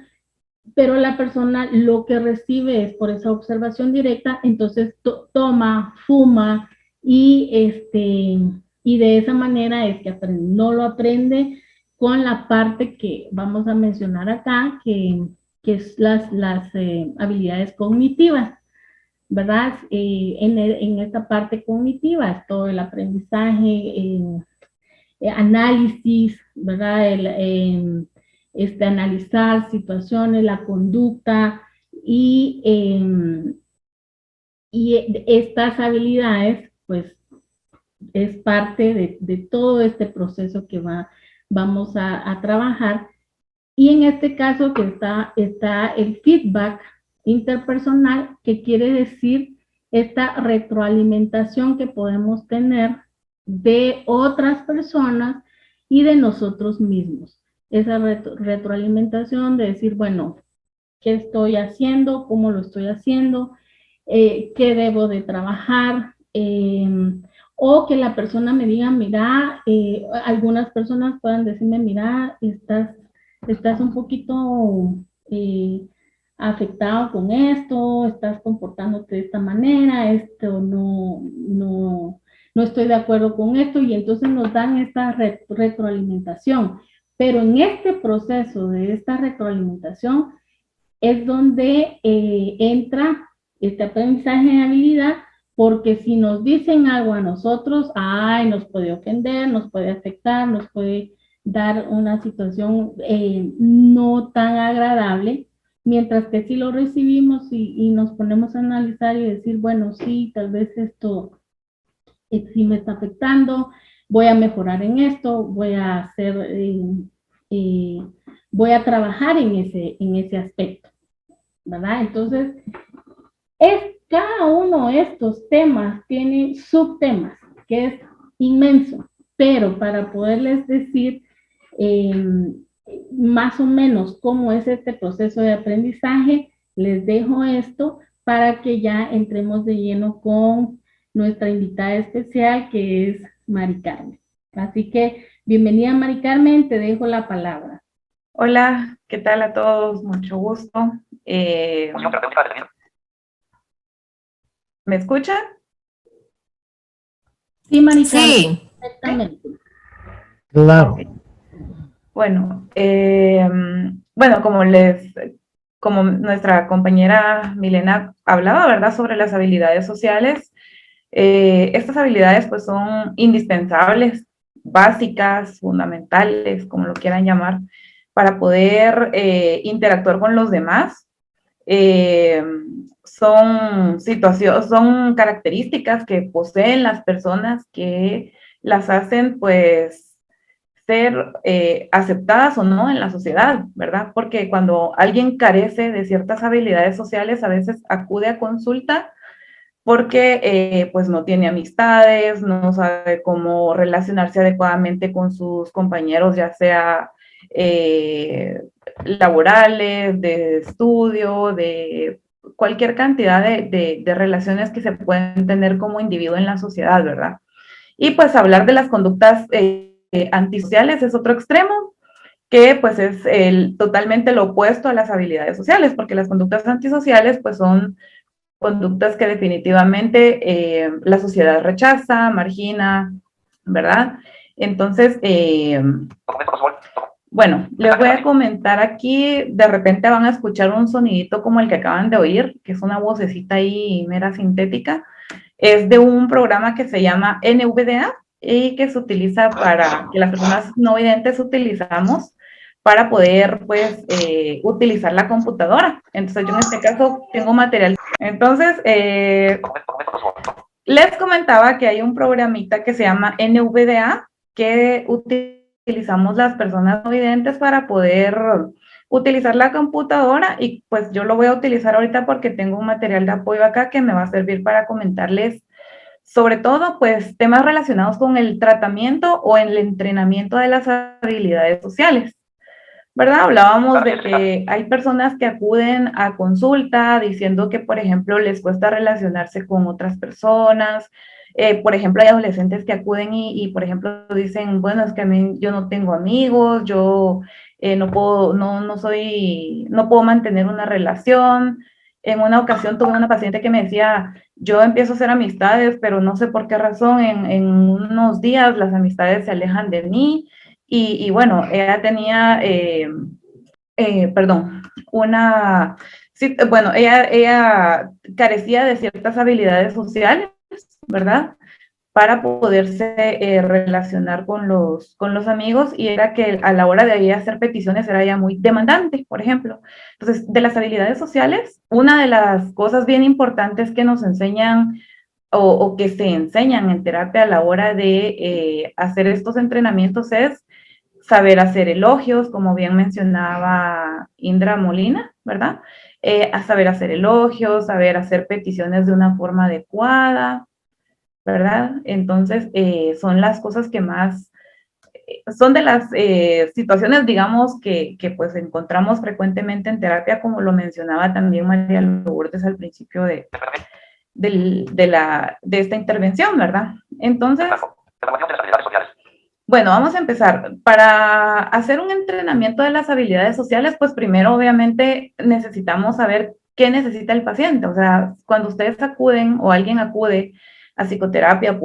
pero la persona lo que recibe es por esa observación directa, entonces toma, fuma, y de esa manera es que no lo aprende con la parte que vamos a mencionar acá, que es las habilidades cognitivas, ¿verdad? En esta parte cognitiva es todo el aprendizaje, análisis, ¿verdad? Analizar situaciones, la conducta y estas habilidades, pues, es parte de todo este proceso que vamos a trabajar. Y en este caso que está el feedback interpersonal, que quiere decir esta retroalimentación que podemos tener de otras personas y de nosotros mismos. Esa retroalimentación de decir, bueno, ¿qué estoy haciendo? ¿Cómo lo estoy haciendo? ¿Qué debo de trabajar? O que la persona me diga, mira, algunas personas puedan decirme, mira, estás un poquito afectado con esto, estás comportándote de esta manera, esto no estoy de acuerdo con esto, y entonces nos dan esta retroalimentación. Pero en este proceso de esta retroalimentación es donde entra este aprendizaje de habilidad, porque si nos dicen algo a nosotros, nos puede ofender, nos puede afectar, nos puede dar una situación no tan agradable, mientras que si lo recibimos y nos ponemos a analizar y decir, bueno, sí, tal vez esto sí me está afectando, voy a mejorar en esto, voy a hacer, voy a trabajar en ese aspecto, ¿verdad? Entonces, cada uno de estos temas tiene subtemas, que es inmenso, pero para poderles decir más o menos cómo es este proceso de aprendizaje, les dejo esto para que ya entremos de lleno con nuestra invitada especial, que es Mari Carmen. Así que, bienvenida Mari Carmen, te dejo la palabra. Hola, ¿qué tal a todos? Mucho gusto. ¿Me escuchan? Sí, Mari Carmen. Sí. Perfectamente. Claro. Okay. Bueno, como nuestra compañera Milena hablaba, ¿verdad?, sobre las habilidades sociales. Estas habilidades pues son indispensables, básicas, fundamentales, como lo quieran llamar, para poder interactuar con los demás. Son características que poseen las personas que las hacen pues ser aceptadas o no en la sociedad, ¿verdad? Porque cuando alguien carece de ciertas habilidades sociales, a veces acude a consulta porque pues no tiene amistades, no sabe cómo relacionarse adecuadamente con sus compañeros, ya sea laborales, de estudio, de cualquier cantidad de relaciones que se pueden tener como individuo en la sociedad, ¿verdad? Y pues hablar de las conductas antisociales es otro extremo, que pues es totalmente lo opuesto a las habilidades sociales, porque las conductas antisociales pues son conductas que definitivamente la sociedad rechaza, margina, ¿verdad? Entonces, bueno, les voy a comentar aquí, de repente van a escuchar un sonidito como el que acaban de oír, que es una vocecita ahí mera sintética. Es de un programa que se llama NVDA y que se utiliza para que las personas no videntes utilizamos para poder, pues, utilizar la computadora. Entonces, yo en este caso tengo material. Entonces, les comentaba que hay un programita que se llama NVDA que utilizamos las personas no videntes para poder utilizar la computadora, y pues yo lo voy a utilizar ahorita porque tengo un material de apoyo acá que me va a servir para comentarles sobre todo pues temas relacionados con el tratamiento o el entrenamiento de las habilidades sociales, ¿verdad? Hablábamos de que hay personas que acuden a consulta diciendo que, por ejemplo, les cuesta relacionarse con otras personas. Por ejemplo, hay adolescentes que acuden y, por ejemplo, dicen, bueno, es que a mí yo no tengo amigos, yo no puedo mantener una relación. En una ocasión tuve una paciente que me decía, yo empiezo a hacer amistades, pero no sé por qué razón en unos días las amistades se alejan de mí. Y bueno, ella tenía, ella carecía de ciertas habilidades sociales, ¿verdad? Para poderse relacionar con los amigos, y era que a la hora de ella hacer peticiones era ya muy demandante, por ejemplo. Entonces, de las habilidades sociales, una de las cosas bien importantes que nos enseñan o que se enseñan en terapia a la hora de hacer estos entrenamientos es saber hacer elogios, como bien mencionaba Indra Molina, ¿verdad? A saber hacer elogios, saber hacer peticiones de una forma adecuada, ¿verdad? Entonces, son las cosas que más, son de las situaciones, digamos, que pues encontramos frecuentemente en terapia, como lo mencionaba también María Lourdes al principio de esta intervención, ¿verdad? Entonces, bueno, vamos a empezar. Para hacer un entrenamiento de las habilidades sociales, pues primero obviamente necesitamos saber qué necesita el paciente. O sea, cuando ustedes acuden o alguien acude a psicoterapia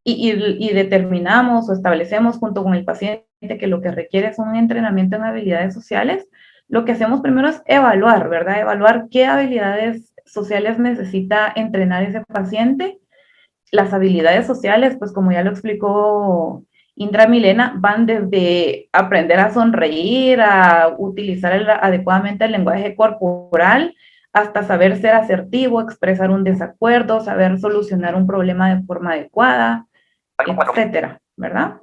y determinamos o establecemos junto con el paciente que lo que requiere es un entrenamiento en habilidades sociales, lo que hacemos primero es evaluar, ¿verdad? Evaluar qué habilidades sociales necesita entrenar ese paciente. Las habilidades sociales, pues como ya lo explicó Indra Milena, van desde aprender a sonreír, a utilizar adecuadamente el lenguaje corporal, hasta saber ser asertivo, expresar un desacuerdo, saber solucionar un problema de forma adecuada, etcétera, ¿verdad?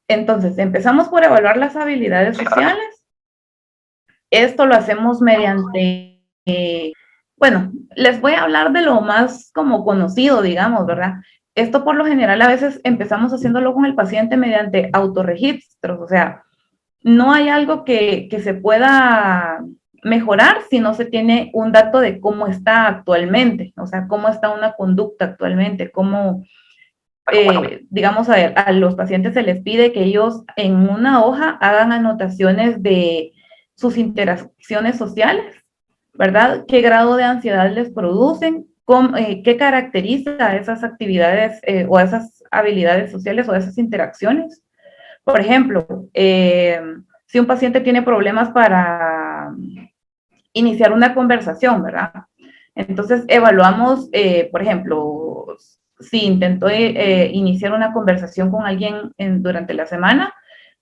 Entonces, empezamos por evaluar las habilidades sociales. Esto lo hacemos mediante... bueno, les voy a hablar de lo más como conocido, digamos, ¿verdad? Esto por lo general a veces empezamos haciéndolo con el paciente mediante autorregistros, o sea, no hay algo que se pueda mejorar si no se tiene un dato de cómo está actualmente, o sea, cómo está una conducta actualmente, cómo, digamos, a los pacientes se les pide que ellos en una hoja hagan anotaciones de sus interacciones sociales, ¿verdad? ¿Qué grado de ansiedad les producen? ¿Qué caracteriza esas actividades o esas habilidades sociales o esas interacciones? Por ejemplo, si un paciente tiene problemas para iniciar una conversación, ¿verdad? Entonces, evaluamos, por ejemplo, si intentó iniciar una conversación con alguien durante la semana,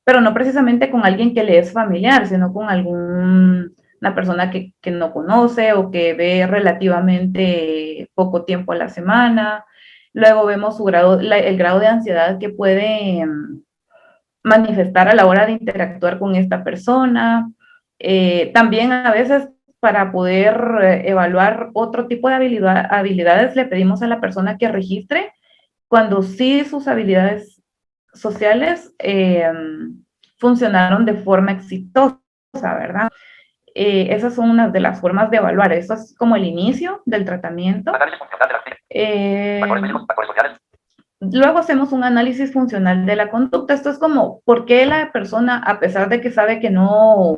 pero no precisamente con alguien que le es familiar, sino con algún una persona que no conoce o que ve relativamente poco tiempo a la semana. Luego vemos su grado, el grado de ansiedad que puede manifestar a la hora de interactuar con esta persona. También a veces para poder evaluar otro tipo de habilidades le pedimos a la persona que registre cuando sí sus habilidades sociales funcionaron de forma exitosa, ¿verdad? Esas son unas de las formas de evaluar. Eso es como el inicio del tratamiento. Luego hacemos un análisis funcional de la conducta. Esto es como, ¿por qué la persona, a pesar de que sabe que no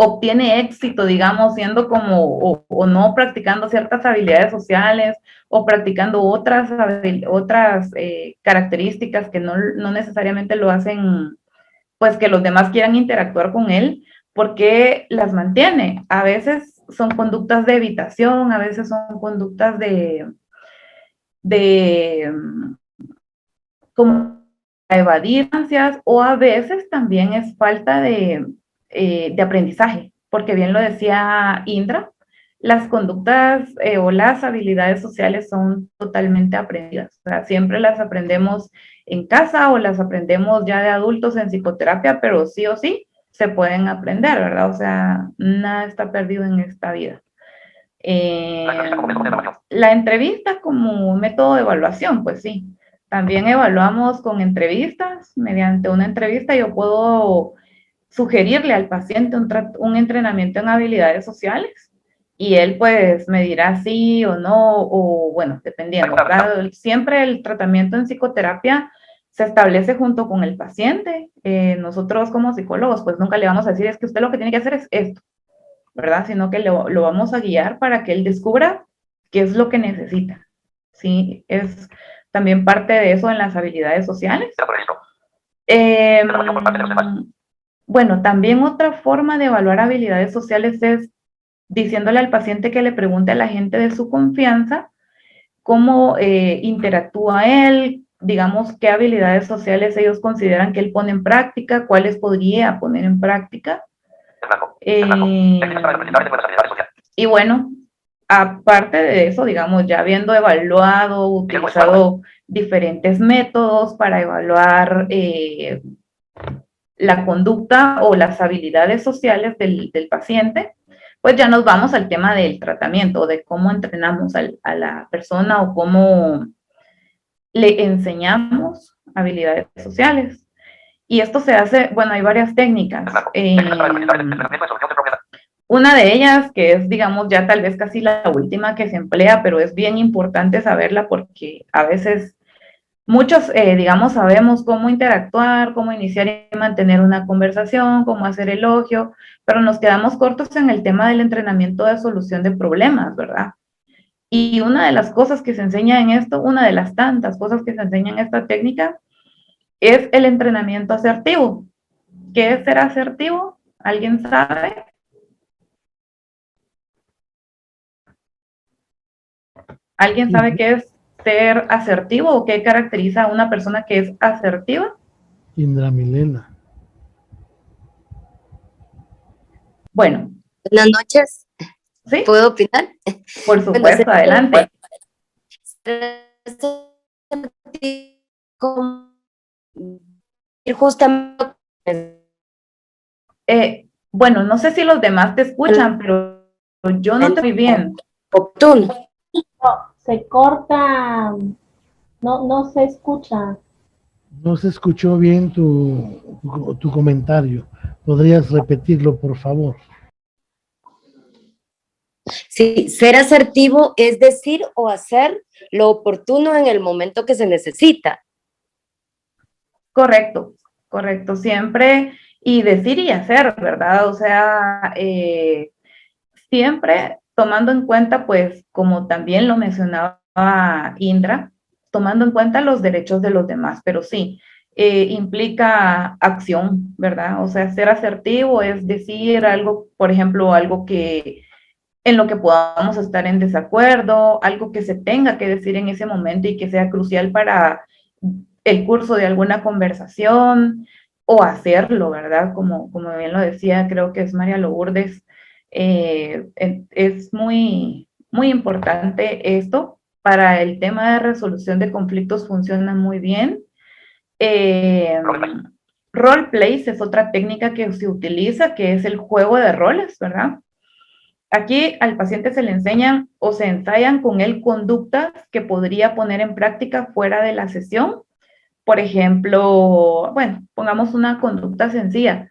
obtiene éxito, digamos, siendo como, o no practicando ciertas habilidades sociales, o practicando otras características que no necesariamente lo hacen, pues que los demás quieran interactuar con él, ¿por qué las mantiene? A veces son conductas de evitación, a veces son conductas de como evadir ansias, o a veces también es falta de aprendizaje, porque bien lo decía Indra, las conductas o las habilidades sociales son totalmente aprendidas. O sea, siempre las aprendemos en casa o las aprendemos ya de adultos en psicoterapia, pero sí o sí se pueden aprender, ¿verdad? O sea, nada está perdido en esta vida. La entrevista como método de evaluación, pues sí. También evaluamos con entrevistas. Mediante una entrevista yo puedo sugerirle al paciente un entrenamiento en habilidades sociales y él pues me dirá sí o no, o bueno, dependiendo, ¿verdad? Siempre el tratamiento en psicoterapia se establece junto con el paciente. Nosotros como psicólogos pues nunca le vamos a decir es que usted lo que tiene que hacer es esto, ¿verdad? Sino que lo vamos a guiar para que él descubra qué es lo que necesita. Sí, es también parte de eso en las habilidades sociales. Bueno, también otra forma de evaluar habilidades sociales es diciéndole al paciente que le pregunte a la gente de su confianza cómo interactúa él, digamos, qué habilidades sociales ellos consideran que él pone en práctica, cuáles podría poner en práctica. Y bueno, aparte de eso, digamos, ya habiendo evaluado, utilizado diferentes métodos para evaluar la conducta o las habilidades sociales del paciente, pues ya nos vamos al tema del tratamiento, de cómo entrenamos a la persona o cómo le enseñamos habilidades sociales. Y esto se hace, bueno, hay varias técnicas. Una de ellas, que es, digamos, ya tal vez casi la última que se emplea, pero es bien importante saberla porque a veces muchos, digamos, sabemos cómo interactuar, cómo iniciar y mantener una conversación, cómo hacer elogio, pero nos quedamos cortos en el tema del entrenamiento de solución de problemas, ¿verdad? Y una de las cosas que se enseña en esto, una de las tantas cosas que se enseña en esta técnica, es el entrenamiento asertivo. ¿Qué es ser asertivo? ¿Alguien sabe? ¿Alguien sabe qué es ser asertivo o qué caracteriza a una persona que es asertiva? Indra Milena. Bueno. Buenas noches. ¿Sí? ¿Puedo opinar? Por supuesto, bueno, adelante. Justamente. Bueno, no sé si los demás te escuchan, pero yo no te oí bien. Oportuno. No, se corta, no se escucha. No se escuchó bien tu comentario. ¿Podrías repetirlo, por favor? Sí, ser asertivo es decir o hacer lo oportuno en el momento que se necesita. Correcto, correcto. Siempre, y decir y hacer, ¿verdad? O sea, siempre tomando en cuenta, pues, como también lo mencionaba Indra, tomando en cuenta los derechos de los demás, pero sí, implica acción, ¿verdad? O sea, ser asertivo es decir algo, por ejemplo, algo que en lo que podamos estar en desacuerdo, algo que se tenga que decir en ese momento y que sea crucial para el curso de alguna conversación, o hacerlo, ¿verdad? Como bien lo decía, creo que es María Lourdes, Es muy, muy importante esto. Para el tema de resolución de conflictos funciona muy bien. Roleplays es otra técnica que se utiliza, que es el juego de roles, ¿verdad? Aquí al paciente se le enseñan o se ensayan con él conductas que podría poner en práctica fuera de la sesión. Por ejemplo, bueno, pongamos una conducta sencilla,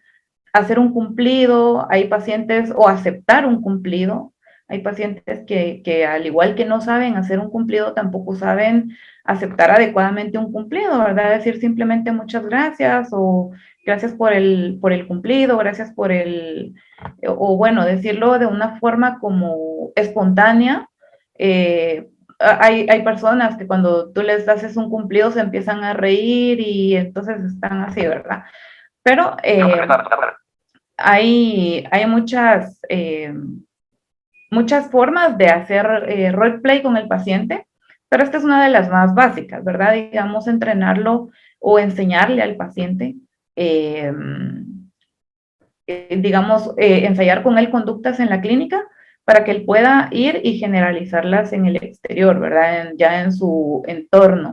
hacer un cumplido. Hay pacientes, o aceptar un cumplido. Hay pacientes que al igual que no saben hacer un cumplido, tampoco saben aceptar adecuadamente un cumplido, ¿verdad? Decir simplemente muchas gracias, o gracias por el cumplido, gracias por o bueno, decirlo de una forma como espontánea. Hay personas que cuando tú les haces un cumplido se empiezan a reír y entonces están así, ¿verdad? Pero hay muchas formas de hacer roleplay con el paciente, pero esta es una de las más básicas, ¿verdad? Digamos, entrenarlo o enseñarle al paciente, digamos, ensayar con él conductas en la clínica para que él pueda ir y generalizarlas en el exterior, ¿verdad? Ya en su entorno.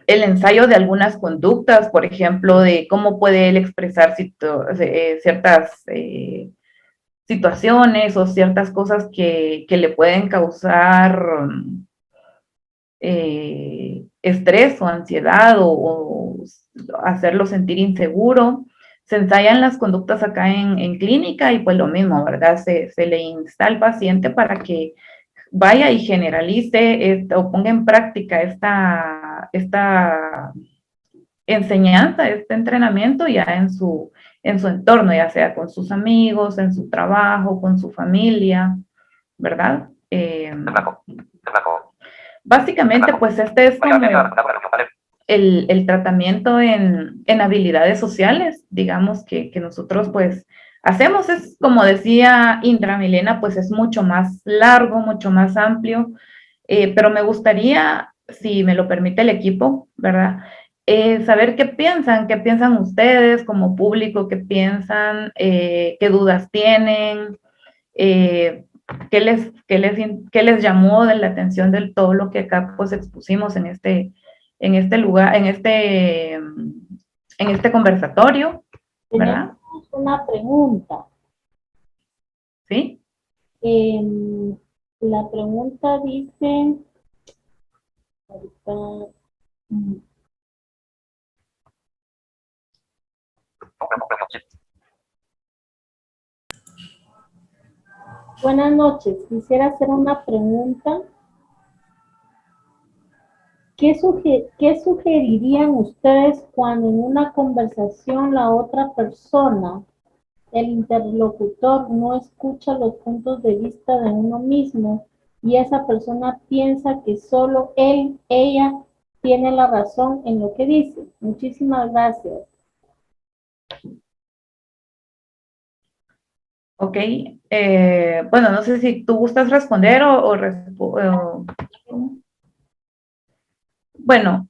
El ensayo de algunas conductas, por ejemplo, de cómo puede él expresar ciertas situaciones o ciertas cosas que le pueden causar estrés o ansiedad, o hacerlo sentir inseguro. Se ensayan las conductas acá en clínica y pues lo mismo, ¿verdad? Se le insta al paciente para que vaya y generalice o ponga en práctica esta enseñanza, este entrenamiento ya en su entorno, ya sea con sus amigos, en su trabajo, con su familia, ¿verdad? Básicamente, pues este es como el tratamiento en habilidades sociales, digamos, que nosotros pues hacemos. Es como decía Indra Milena, pues es mucho más largo, mucho más amplio, pero me gustaría, si me lo permite el equipo, ¿verdad? Saber qué piensan ustedes como público, qué piensan, qué dudas tienen, qué les llamó de la atención de todo lo que acá pues expusimos en este lugar, en este conversatorio, ¿verdad? Tenemos una pregunta. ¿Sí? La pregunta dice, ahorita, buenas noches, quisiera hacer una pregunta. ¿Qué sugerirían ustedes cuando en una conversación la otra persona, el interlocutor, no escucha los puntos de vista de uno mismo y esa persona piensa que solo él, ella, tiene la razón en lo que dice? Muchísimas gracias. Ok. Bueno, no sé si tú gustas responder o bueno,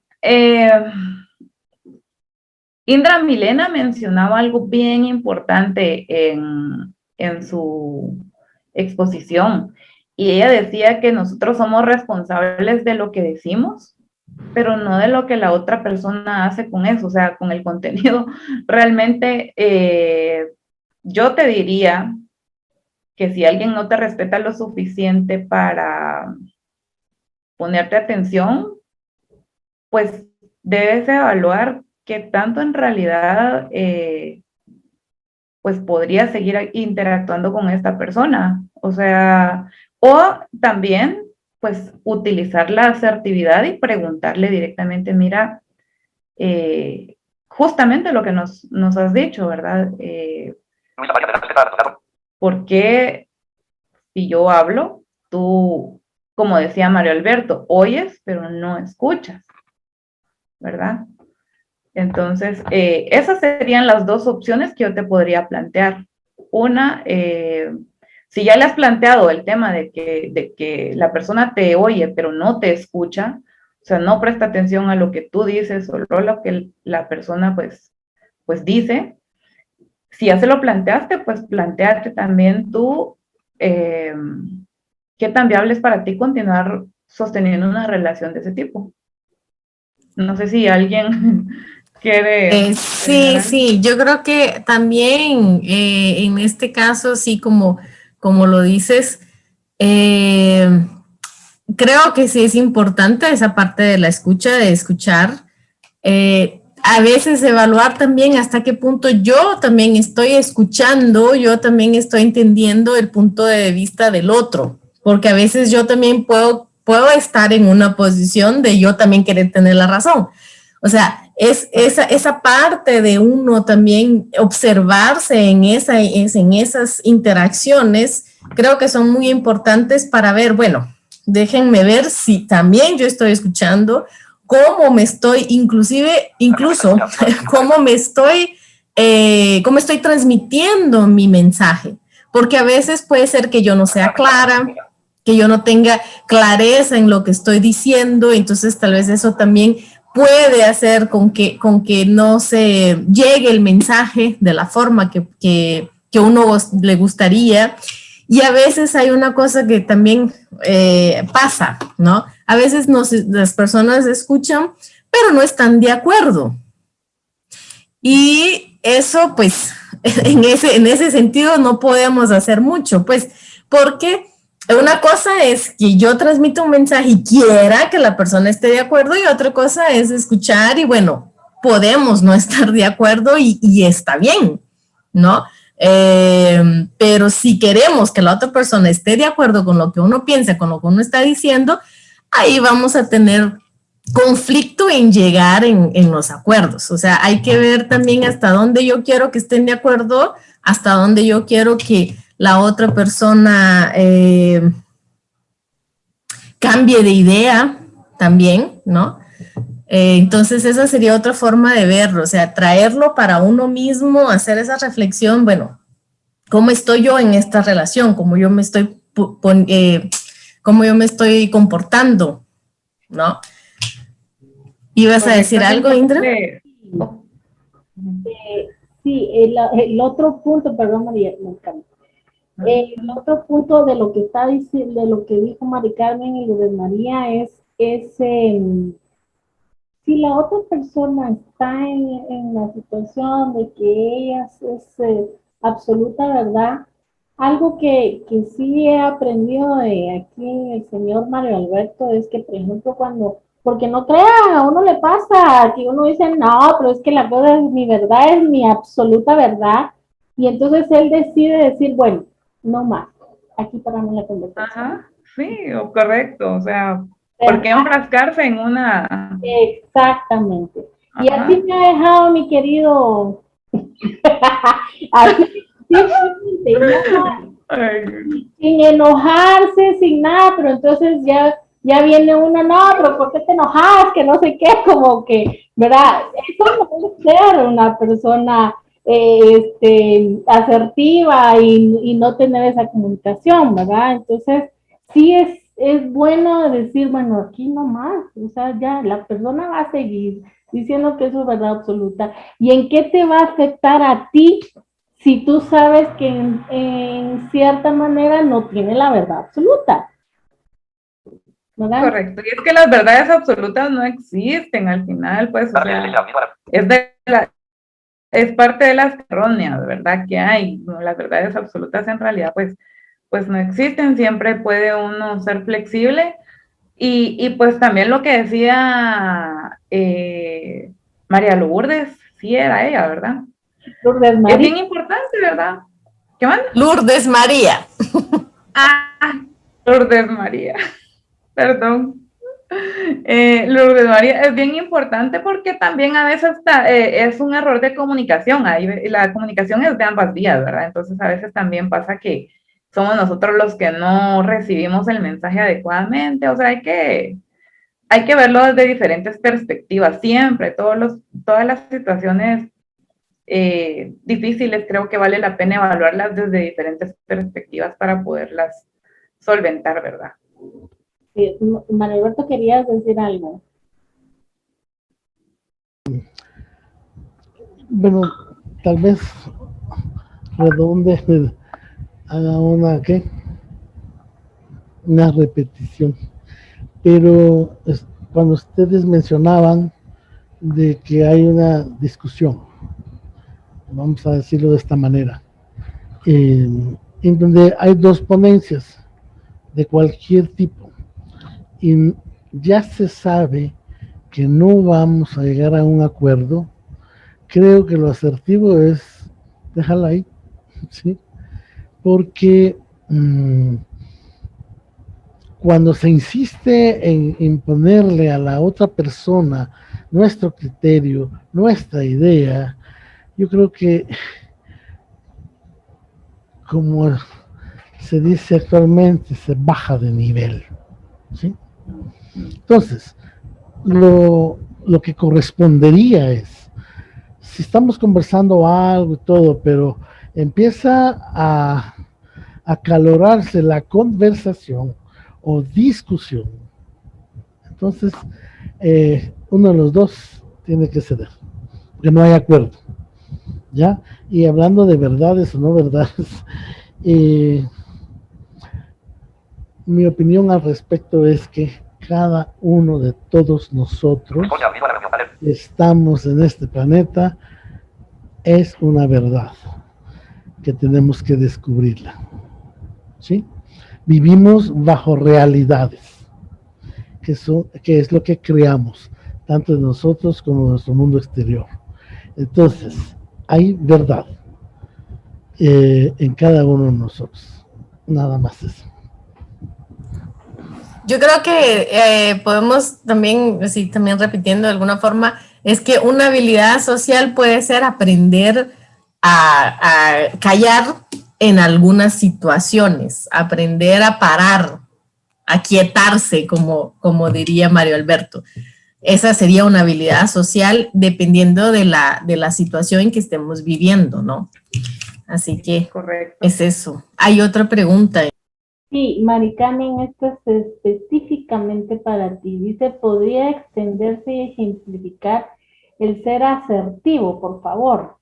Indra Milena mencionaba algo bien importante en su exposición, y ella decía que nosotros somos responsables de lo que decimos, pero no de lo que la otra persona hace con eso, o sea, con el contenido. Realmente, yo te diría que si alguien no te respeta lo suficiente para ponerte atención, pues debes evaluar qué tanto en realidad pues podría seguir interactuando con esta persona. O sea, o también pues utilizar la asertividad y preguntarle directamente, mira, justamente lo que nos has dicho, ¿verdad? ¿Por qué si yo hablo, tú, como decía Mario Alberto, oyes, pero no escuchas, ¿verdad? Entonces, esas serían las dos opciones que yo te podría plantear. Una, si ya le has planteado el tema de que la persona te oye, pero no te escucha, o sea, no presta atención a lo que tú dices o lo que la persona pues dice, si ya se lo planteaste, pues planteate también tú qué tan viable es para ti continuar sosteniendo una relación de ese tipo. No sé si alguien quiere... Sí, yo creo que también en este caso, sí, como lo dices, creo que sí es importante esa parte de la escucha, de escuchar. A veces evaluar también hasta qué punto yo también estoy escuchando, yo también estoy entendiendo el punto de vista del otro, porque a veces yo también puedo estar en una posición de yo también querer tener la razón. O sea, es esa parte de uno también observarse en esas interacciones, creo que son muy importantes para ver, bueno, déjenme ver si también yo estoy escuchando, cómo me estoy, incluso cómo estoy transmitiendo mi mensaje, porque a veces puede ser que yo no sea clara, que yo no tenga clareza en lo que estoy diciendo, entonces tal vez eso también puede hacer con que no se llegue el mensaje de la forma que uno le gustaría. Y a veces hay una cosa que también pasa, ¿no? A veces las personas escuchan, pero no están de acuerdo. Y eso, pues, en ese sentido no podemos hacer mucho, pues, porque una cosa es que yo transmito un mensaje y quiera que la persona esté de acuerdo, y otra cosa es escuchar y, bueno, podemos no estar de acuerdo y está bien, ¿no? Pero si queremos que la otra persona esté de acuerdo con lo que uno piensa, con lo que uno está diciendo, ahí vamos a tener conflicto en llegar en los acuerdos. O sea, hay que ver también hasta dónde yo quiero que estén de acuerdo, hasta dónde yo quiero que la otra persona cambie de idea también, ¿no? Entonces esa sería otra forma de verlo, o sea, traerlo para uno mismo, hacer esa reflexión, bueno, ¿cómo estoy yo en esta relación? ¿Cómo yo me estoy, cómo yo me estoy comportando? ¿No? ¿Ibas a decir algo, Indra? Sí, el otro punto, perdón, María, el otro punto de lo que está diciendo, de lo que dijo Mari Carmen y lo de María es si la otra persona está en la situación de que ella es absoluta verdad, algo que sí he aprendido de aquí el señor Mario Alberto es que, por ejemplo, porque no crean, a uno le pasa que uno dice, no, pero es que la cosa es mi verdad, es mi absoluta verdad, y entonces él decide decir, bueno, no más, aquí paramos la conversación. Ajá, sí, correcto, o sea, ¿por qué enfrascarse en una...? Exactamente. Y Ajá. así me ha dejado mi querido, así, sin enojarse, sin nada, pero entonces ya viene uno, no, pero ¿por qué te enojas? Que no sé qué, como que, ¿verdad? Eso no es ser una persona asertiva y no tener esa comunicación, ¿verdad? Entonces, sí es bueno decir, bueno, aquí no más, o sea, ya la persona va a seguir diciendo que eso es verdad absoluta. ¿Y en qué te va a afectar a ti si tú sabes que en cierta manera no tiene la verdad absoluta? ¿Verdad? Correcto, y es que las verdades absolutas no existen al final, pues, o sea, es parte de las erróneas, ¿verdad? Que hay, ¿no? Las verdades absolutas en realidad, pues no existen, siempre puede uno ser flexible, y pues también lo que decía María Lourdes, sí era ella, ¿verdad? Lourdes María. Es bien importante, ¿verdad? ¿Qué manda? Lourdes María. Lourdes María, perdón. Lourdes María, es bien importante porque también a veces es un error de comunicación, ahí la comunicación es de ambas vías, ¿verdad? Entonces a veces también pasa que somos nosotros los que no recibimos el mensaje adecuadamente, o sea, hay que verlo desde diferentes perspectivas, siempre, todas las situaciones difíciles creo que vale la pena evaluarlas desde diferentes perspectivas para poderlas solventar, ¿verdad? María Alberto, querías decir algo. Bueno, tal vez redonde, haga una, ¿qué? Una repetición. Pero cuando ustedes mencionaban de que hay una discusión, vamos a decirlo de esta manera, en donde hay dos ponencias de cualquier tipo y ya se sabe que no vamos a llegar a un acuerdo, creo que lo asertivo es déjala ahí, ¿sí? Porque cuando se insiste en imponerle a la otra persona nuestro criterio, nuestra idea, yo creo que, como se dice actualmente, se baja de nivel, ¿sí? Entonces, lo que correspondería es, si estamos conversando algo y todo, pero empieza a acalorarse la conversación o discusión, entonces uno de los dos tiene que ceder, porque no hay acuerdo, ¿ya? Y hablando de verdades o no verdades, mi opinión al respecto es que cada uno de todos nosotros estamos en este planeta, es una verdad que tenemos que descubrirla, ¿sí? Vivimos bajo realidades, que es lo que creamos, tanto de nosotros como de nuestro mundo exterior. Entonces, hay verdad en cada uno de nosotros, nada más eso. Yo creo que podemos también, sí, también repitiendo de alguna forma, es que una habilidad social puede ser aprender a callar en algunas situaciones, aprender a parar, a quietarse, como diría Mario Alberto. Esa sería una habilidad social dependiendo de la situación que estemos viviendo, ¿no? Así que Correcto. es eso. Hay otra pregunta. Sí, Maricarmen, esto es específicamente para ti. Dice, ¿podría extenderse y ejemplificar el ser asertivo, por favor?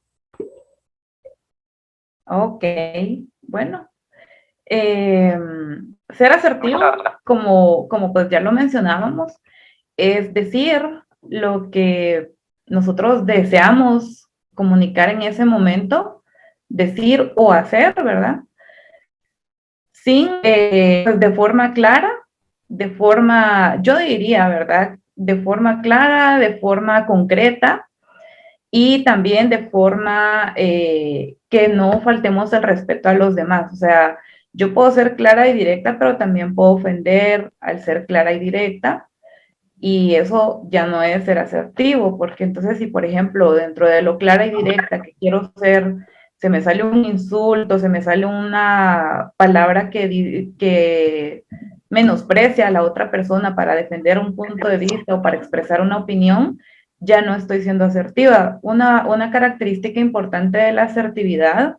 Ok, bueno. Ser asertivo, como pues ya lo mencionábamos, es decir lo que nosotros deseamos comunicar en ese momento, decir o hacer, ¿verdad? Sin, pues de forma clara, yo diría, ¿verdad? De forma clara, de forma concreta y también de forma que no faltemos el respeto a los demás. O sea, yo puedo ser clara y directa, pero también puedo ofender al ser clara y directa. Y eso ya no es ser asertivo, porque entonces si, por ejemplo, dentro de lo clara y directa que quiero ser, se me sale un insulto, se me sale una palabra que menosprecia a la otra persona para defender un punto de vista o para expresar una opinión, ya no estoy siendo asertiva. Una característica importante de la asertividad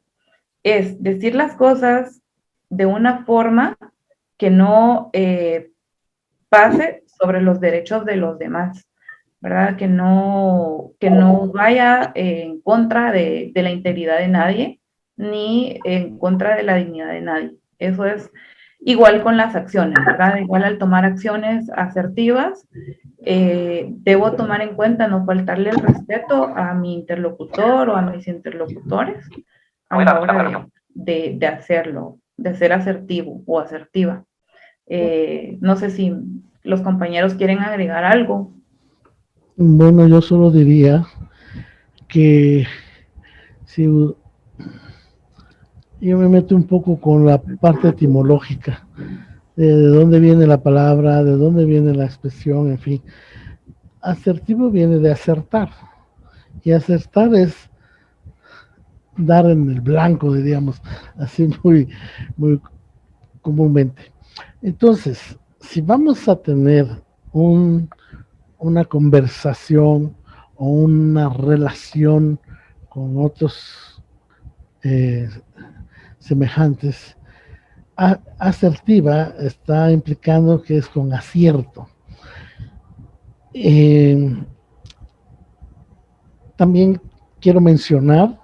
es decir las cosas de una forma que no pase sobre los derechos de los demás, ¿verdad? Que no vaya en contra de la integridad de nadie, ni en contra de la dignidad de nadie. Eso es igual con las acciones, ¿verdad? Igual al tomar acciones asertivas, debo tomar en cuenta no faltarle el respeto a mi interlocutor o a mis interlocutores a la hora de hacerlo, de ser asertivo o asertiva. No sé si los compañeros quieren agregar algo. Bueno, yo solo diría que si yo me meto un poco con la parte etimológica, de dónde viene la palabra, de dónde viene la expresión, en fin. Asertivo viene de acertar, y acertar es dar en el blanco, diríamos, así muy comúnmente. Entonces, si vamos a tener una conversación o una relación con otros semejantes, asertiva está implicando que es con acierto. También quiero mencionar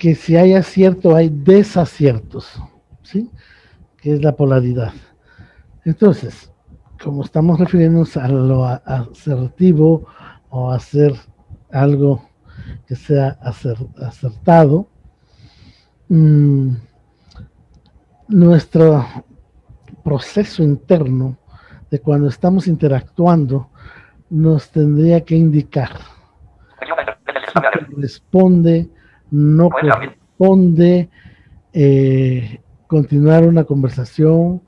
que si hay acierto hay desaciertos, ¿sí? Que es la polaridad. Entonces, como estamos refiriéndonos a lo asertivo o hacer algo que sea acertado, nuestro proceso interno de cuando estamos interactuando nos tendría que indicar si corresponde, no corresponde, continuar una conversación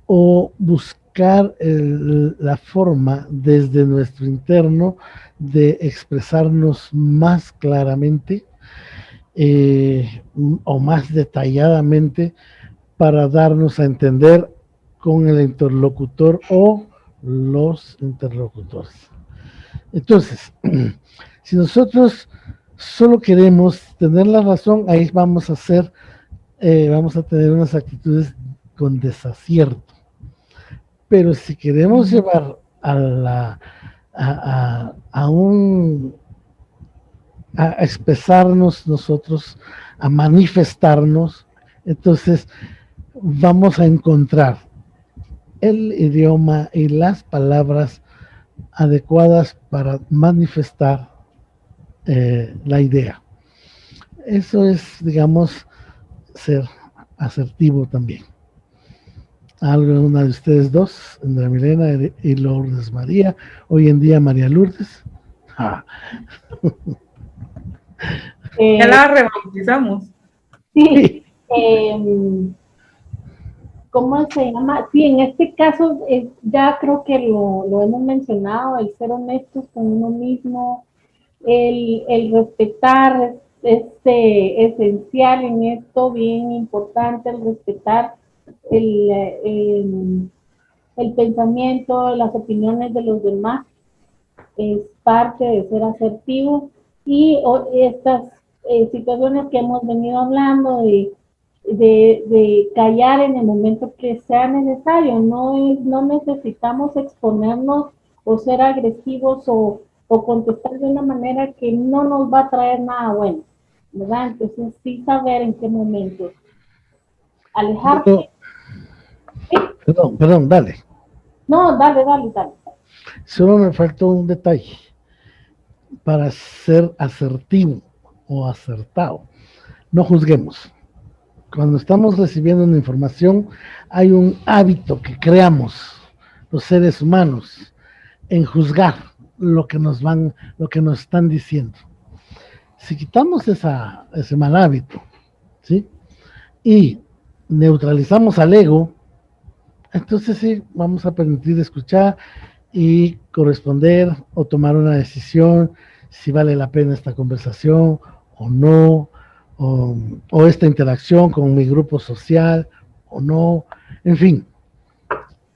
o buscar la forma desde nuestro interno de expresarnos más claramente o más detalladamente para darnos a entender con el interlocutor o los interlocutores. Entonces, si nosotros solo queremos tener la razón, ahí vamos a tener unas actitudes con desacierto. Pero si queremos llevar a expresarnos nosotros, a manifestarnos, entonces vamos a encontrar el idioma y las palabras adecuadas para manifestar la idea. Eso es, digamos, ser asertivo también. ¿Alguna de ustedes dos, Andrea Milena y Lourdes María, hoy en día María Lourdes? Ya la rebautizamos. Sí. ¿Cómo se llama? Sí, en este caso ya creo que lo hemos mencionado, el ser honestos con uno mismo, el respetar es esencial en esto, bien importante, el respetar el pensamiento, las opiniones de los demás, es parte de ser asertivo y estas situaciones que hemos venido hablando de callar en el momento que sea necesario, no necesitamos exponernos o ser agresivos o contestar de una manera que no nos va a traer nada bueno, ¿verdad? Entonces sí saber en qué momento alejarte. Perdón, dale. No, dale. Solo me faltó un detalle para ser asertivo o acertado. No juzguemos. Cuando estamos recibiendo una información, hay un hábito que creamos los seres humanos en juzgar lo que nos están diciendo. Si quitamos ese mal hábito, ¿sí? Y neutralizamos al ego, entonces sí, vamos a permitir escuchar y corresponder o tomar una decisión si vale la pena esta conversación o no, o esta interacción con mi grupo social o no, en fin,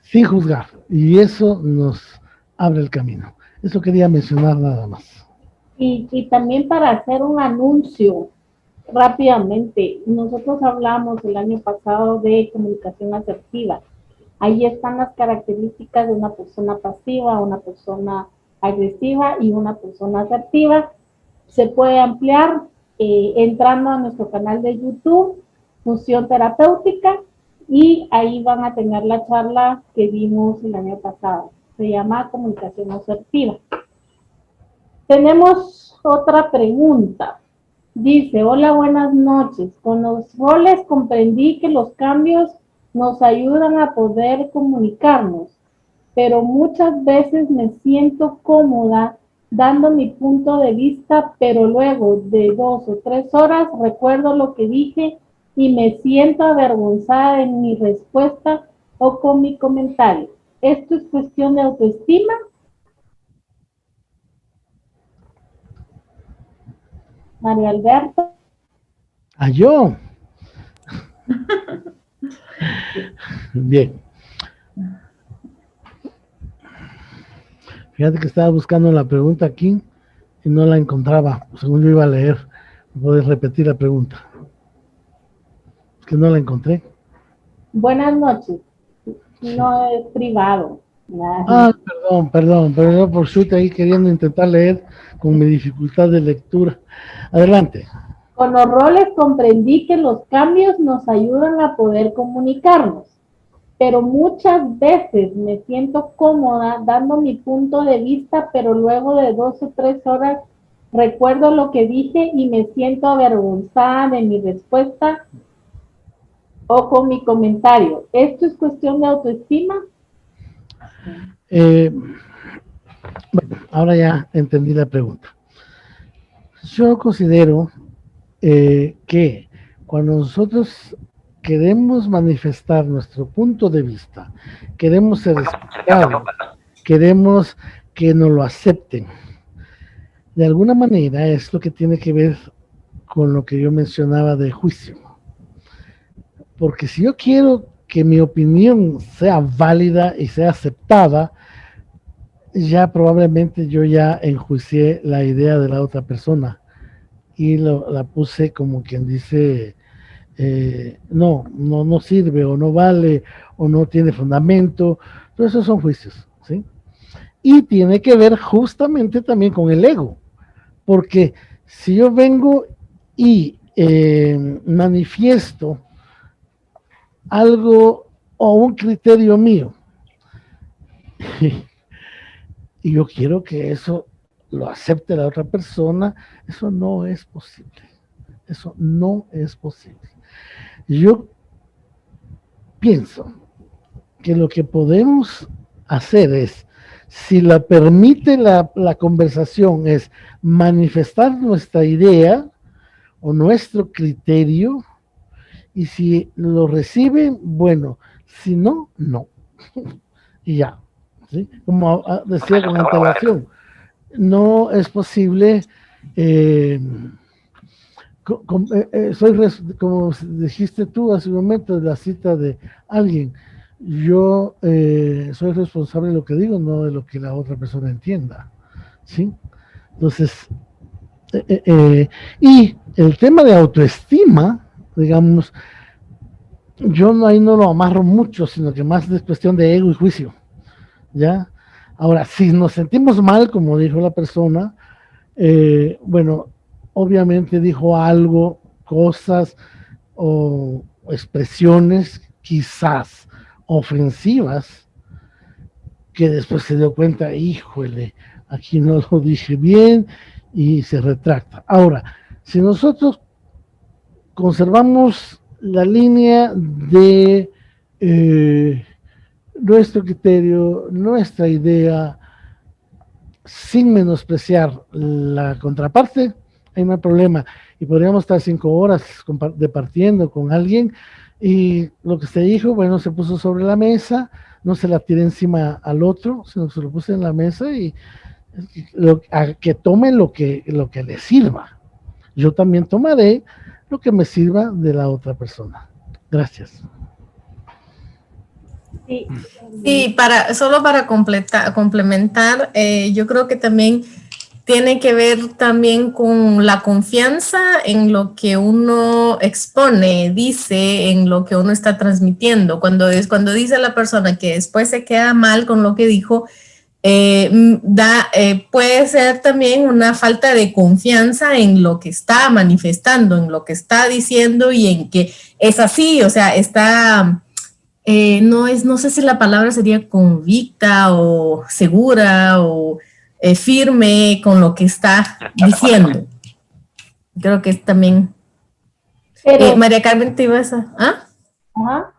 sin juzgar. Y eso nos abre el camino. Eso quería mencionar nada más. Y también para hacer un anuncio rápidamente, nosotros hablamos el año pasado de comunicación asertiva. Ahí están las características de una persona pasiva, una persona agresiva y una persona asertiva. Se puede ampliar entrando a nuestro canal de YouTube, Fusión Terapéutica, y ahí van a tener la charla que vimos el año pasado. Se llama comunicación asertiva. Tenemos otra pregunta. Dice, hola, buenas noches. Con los roles comprendí que los cambios nos ayudan a poder comunicarnos, pero muchas veces me siento cómoda dando mi punto de vista, pero luego de 2 o 3 horas recuerdo lo que dije y me siento avergonzada en mi respuesta o con mi comentario. ¿Esto es cuestión de autoestima? Mario Alberto. Yo. Bien. Fíjate que estaba buscando la pregunta aquí y no la encontraba. Según yo iba a leer, ¿puedes repetir la pregunta? Es que no la encontré. Buenas noches. No es privado. Perdón, pero yo por suerte ahí queriendo intentar leer con mi dificultad de lectura. Adelante. Con los roles comprendí que los cambios nos ayudan a poder comunicarnos, pero muchas veces me siento cómoda dando mi punto de vista, pero luego de 2 o 3 horas recuerdo lo que dije y me siento avergonzada de mi respuesta o con mi comentario. ¿Esto es cuestión de autoestima? Bueno, ahora ya entendí la pregunta. Yo considero que cuando nosotros queremos manifestar nuestro punto de vista, queremos ser respetados, queremos que nos lo acepten, de alguna manera es lo que tiene que ver con lo que yo mencionaba de juicio. Porque si yo quiero que mi opinión sea válida y sea aceptada, ya probablemente yo ya enjuicié la idea de la otra persona y la puse como quien dice, no sirve o no vale o no tiene fundamento. Todos esos son juicios, ¿sí? Y tiene que ver justamente también con el ego, porque si yo vengo y manifiesto algo o un criterio mío y yo quiero que eso lo acepte la otra persona, eso no es posible. Eso no es posible. Yo pienso que lo que podemos hacer es, si la permite la conversación, es manifestar nuestra idea o nuestro criterio, y si lo reciben, bueno, si no, no. Y ya. ¿Sí? Como decía con antelación, no es posible, como dijiste tú hace un momento de la cita de alguien, yo soy responsable de lo que digo, no de lo que la otra persona entienda, ¿sí? Entonces, y el tema de autoestima, digamos, yo ahí no lo amarro mucho, sino que más es cuestión de ego y juicio, ¿ya? Ahora, si nos sentimos mal, como dijo la persona, bueno, obviamente dijo algo, cosas o expresiones quizás ofensivas, que después se dio cuenta, híjole, aquí no lo dije bien, y se retracta. Ahora, si nosotros conservamos la línea de nuestro criterio, nuestra idea, sin menospreciar la contraparte, ahí no hay problema. Y podríamos estar 5 horas departiendo con alguien y lo que se dijo, bueno, se puso sobre la mesa, no se la tiré encima al otro, sino que se lo puse en la mesa y que tome lo que le sirva. Yo también tomaré lo que me sirva de la otra persona. Gracias. Sí, Sí, solo para complementar, yo creo que también tiene que ver también con la confianza en lo que uno expone, dice, en lo que uno está transmitiendo. Cuando dice la persona que después se queda mal con lo que dijo, puede ser también una falta de confianza en lo que está manifestando, en lo que está diciendo y en que es así, o sea, está... no sé si la palabra sería convicta o segura o firme con lo que está diciendo. Creo que es también... pero, María Carmen, ¿te ibas a...? ¿Ah? ajá.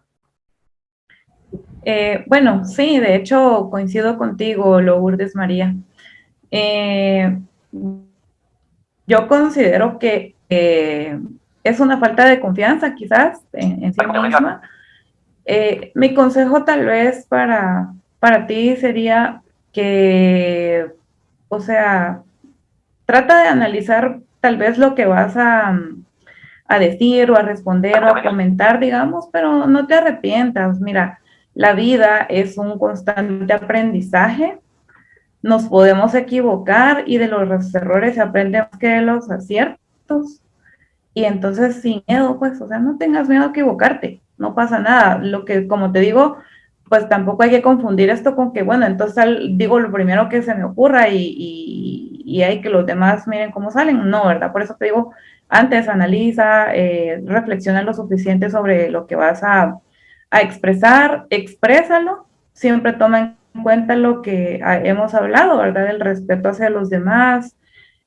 Bueno, sí, de hecho coincido contigo, Lourdes María. Yo considero que es una falta de confianza quizás en sí misma. Mi consejo tal vez para ti sería que, o sea, trata de analizar tal vez lo que vas a decir o a responder o a comentar, digamos, pero no te arrepientas. Mira, la vida es un constante aprendizaje, nos podemos equivocar y de los errores se aprende más que de los aciertos. Y entonces sin miedo, pues, o sea, no tengas miedo a equivocarte, no pasa nada. Lo que, como te digo, pues tampoco hay que confundir esto con que, bueno, entonces digo lo primero que se me ocurra y hay que los demás miren cómo salen. No, ¿verdad? Por eso te digo, antes analiza, reflexiona lo suficiente sobre lo que vas a expresar, exprésalo, siempre toma en cuenta lo que hemos hablado, ¿verdad? El respeto hacia los demás,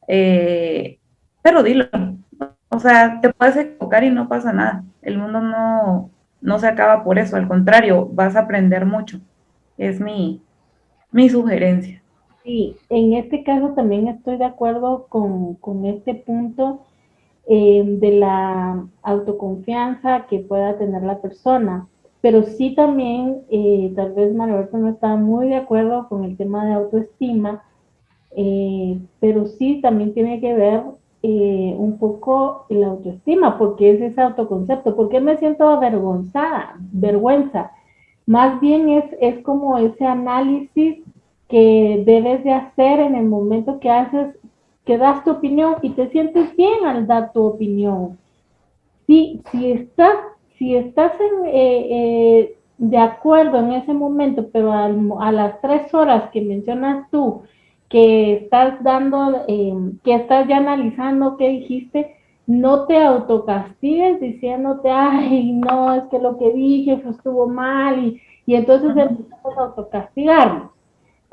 pero dilo. O sea, te puedes equivocar y no pasa nada. El mundo no se acaba por eso, al contrario, vas a aprender mucho. Es mi sugerencia. Sí, en este caso también estoy de acuerdo con este punto de la autoconfianza que pueda tener la persona, pero sí también, tal vez Margarita no está muy de acuerdo con el tema de autoestima, pero sí también tiene que ver un poco la autoestima, porque es ese autoconcepto. ¿Por qué me siento avergonzada? Vergüenza. Más bien es como ese análisis que debes de hacer en el momento que haces, que das tu opinión y te sientes bien al dar tu opinión. Sí, si estás de acuerdo en ese momento, pero a las 3 horas que mencionas tú, que estás dando, que estás ya analizando qué dijiste, no te autocastigues diciéndote, ay, no, es que lo que dije estuvo mal, y entonces empezamos a autocastigarnos.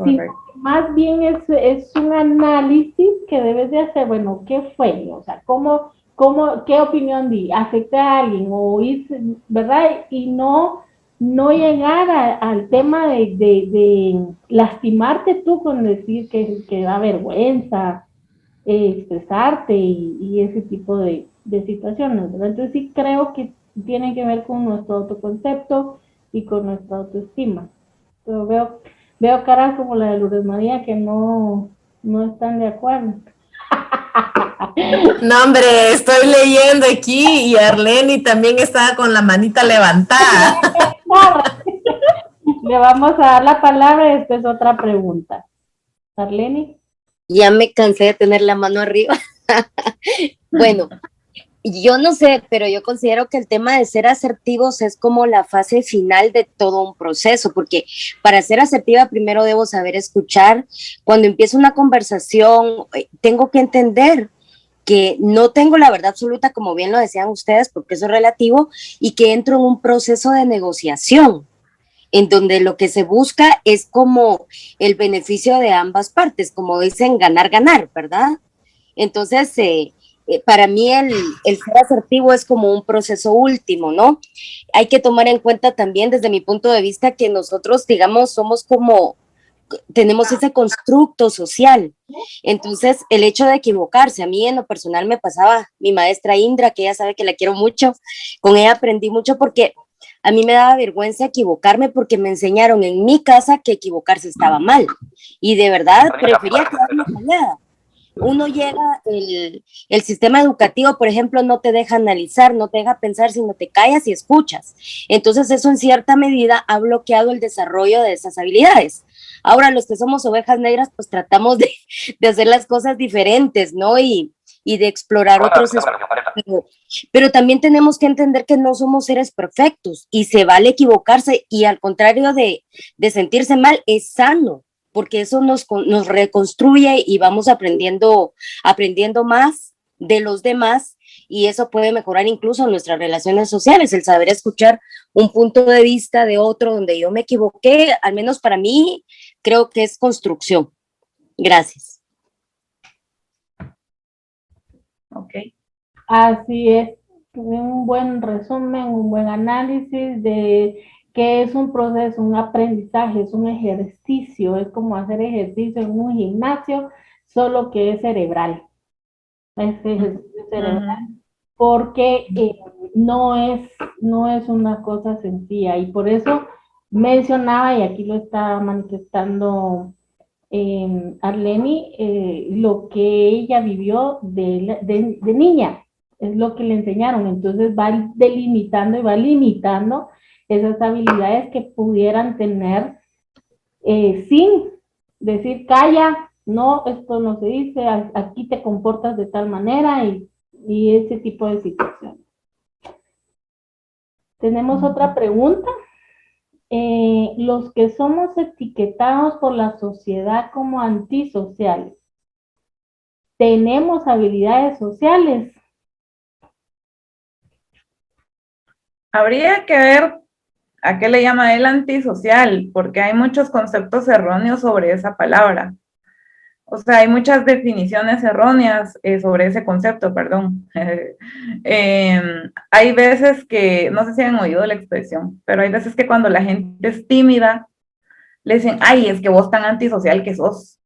Sí, más bien es un análisis que debes de hacer, bueno, ¿qué fue? O sea, qué opinión di? ¿Afecté a alguien? O hice, ¿verdad? Y no llegar al tema de lastimarte tú con decir que da vergüenza expresarte y ese tipo de situaciones, ¿verdad? Entonces sí creo que tiene que ver con nuestro autoconcepto y con nuestra autoestima. Pero veo caras como la de Lourdes María que no están de acuerdo. No, hombre, estoy leyendo aquí y Arleni también estaba con la manita levantada. Le vamos a dar la palabra y después otra pregunta. Arleni. Ya me cansé de tener la mano arriba. Bueno, yo no sé, pero yo considero que el tema de ser asertivos es como la fase final de todo un proceso, porque para ser asertiva primero debo saber escuchar. Cuando empiezo una conversación, tengo que entender que no tengo la verdad absoluta, como bien lo decían ustedes, porque eso es relativo, y que entro en un proceso de negociación, en donde lo que se busca es como el beneficio de ambas partes, como dicen, ganar, ganar, ¿verdad? Entonces, para mí el ser asertivo es como un proceso último, ¿no? Hay que tomar en cuenta también desde mi punto de vista que nosotros, digamos, somos como, tenemos ese constructo social. Entonces, el hecho de equivocarse, a mí en lo personal me pasaba, mi maestra Indra, que ella sabe que la quiero mucho, con ella aprendí mucho porque a mí me daba vergüenza equivocarme porque me enseñaron en mi casa que equivocarse estaba mal. Y de verdad prefería quedarme callada. Uno llega, el sistema educativo, por ejemplo, no te deja analizar, no te deja pensar, sino te callas y escuchas. Entonces eso en cierta medida ha bloqueado el desarrollo de esas habilidades. Ahora los que somos ovejas negras, pues tratamos de hacer las cosas diferentes, ¿no? Y de explorar otros espacios. Pero también tenemos que entender que no somos seres perfectos y se vale equivocarse y al contrario de sentirse mal, es sano porque eso nos reconstruye y vamos aprendiendo más de los demás y eso puede mejorar incluso nuestras relaciones sociales, el saber escuchar un punto de vista de otro donde yo me equivoqué, al menos para mí, creo que es construcción. Gracias. Ok. Así es, un buen resumen, un buen análisis de que es un proceso, un aprendizaje, es un ejercicio, es como hacer ejercicio en un gimnasio, solo que es cerebral. Es ejercicio cerebral, porque no es una cosa sencilla y por eso mencionaba, y aquí lo está manifestando Arleni, lo que ella vivió de niña, es lo que le enseñaron, entonces va delimitando y va limitando esas habilidades que pudieran tener sin decir, calla, no, esto no se dice, aquí te comportas de tal manera y ese tipo de situaciones. Tenemos otra pregunta. Los que somos etiquetados por la sociedad como antisociales, ¿tenemos habilidades sociales? Habría que ver a qué le llama él antisocial, porque hay muchos conceptos erróneos sobre esa palabra. O sea, hay muchas definiciones erróneas sobre ese concepto, perdón. Hay veces que, no sé si han oído la expresión, pero hay veces que cuando la gente es tímida, le dicen, ay, es que vos tan antisocial que sos.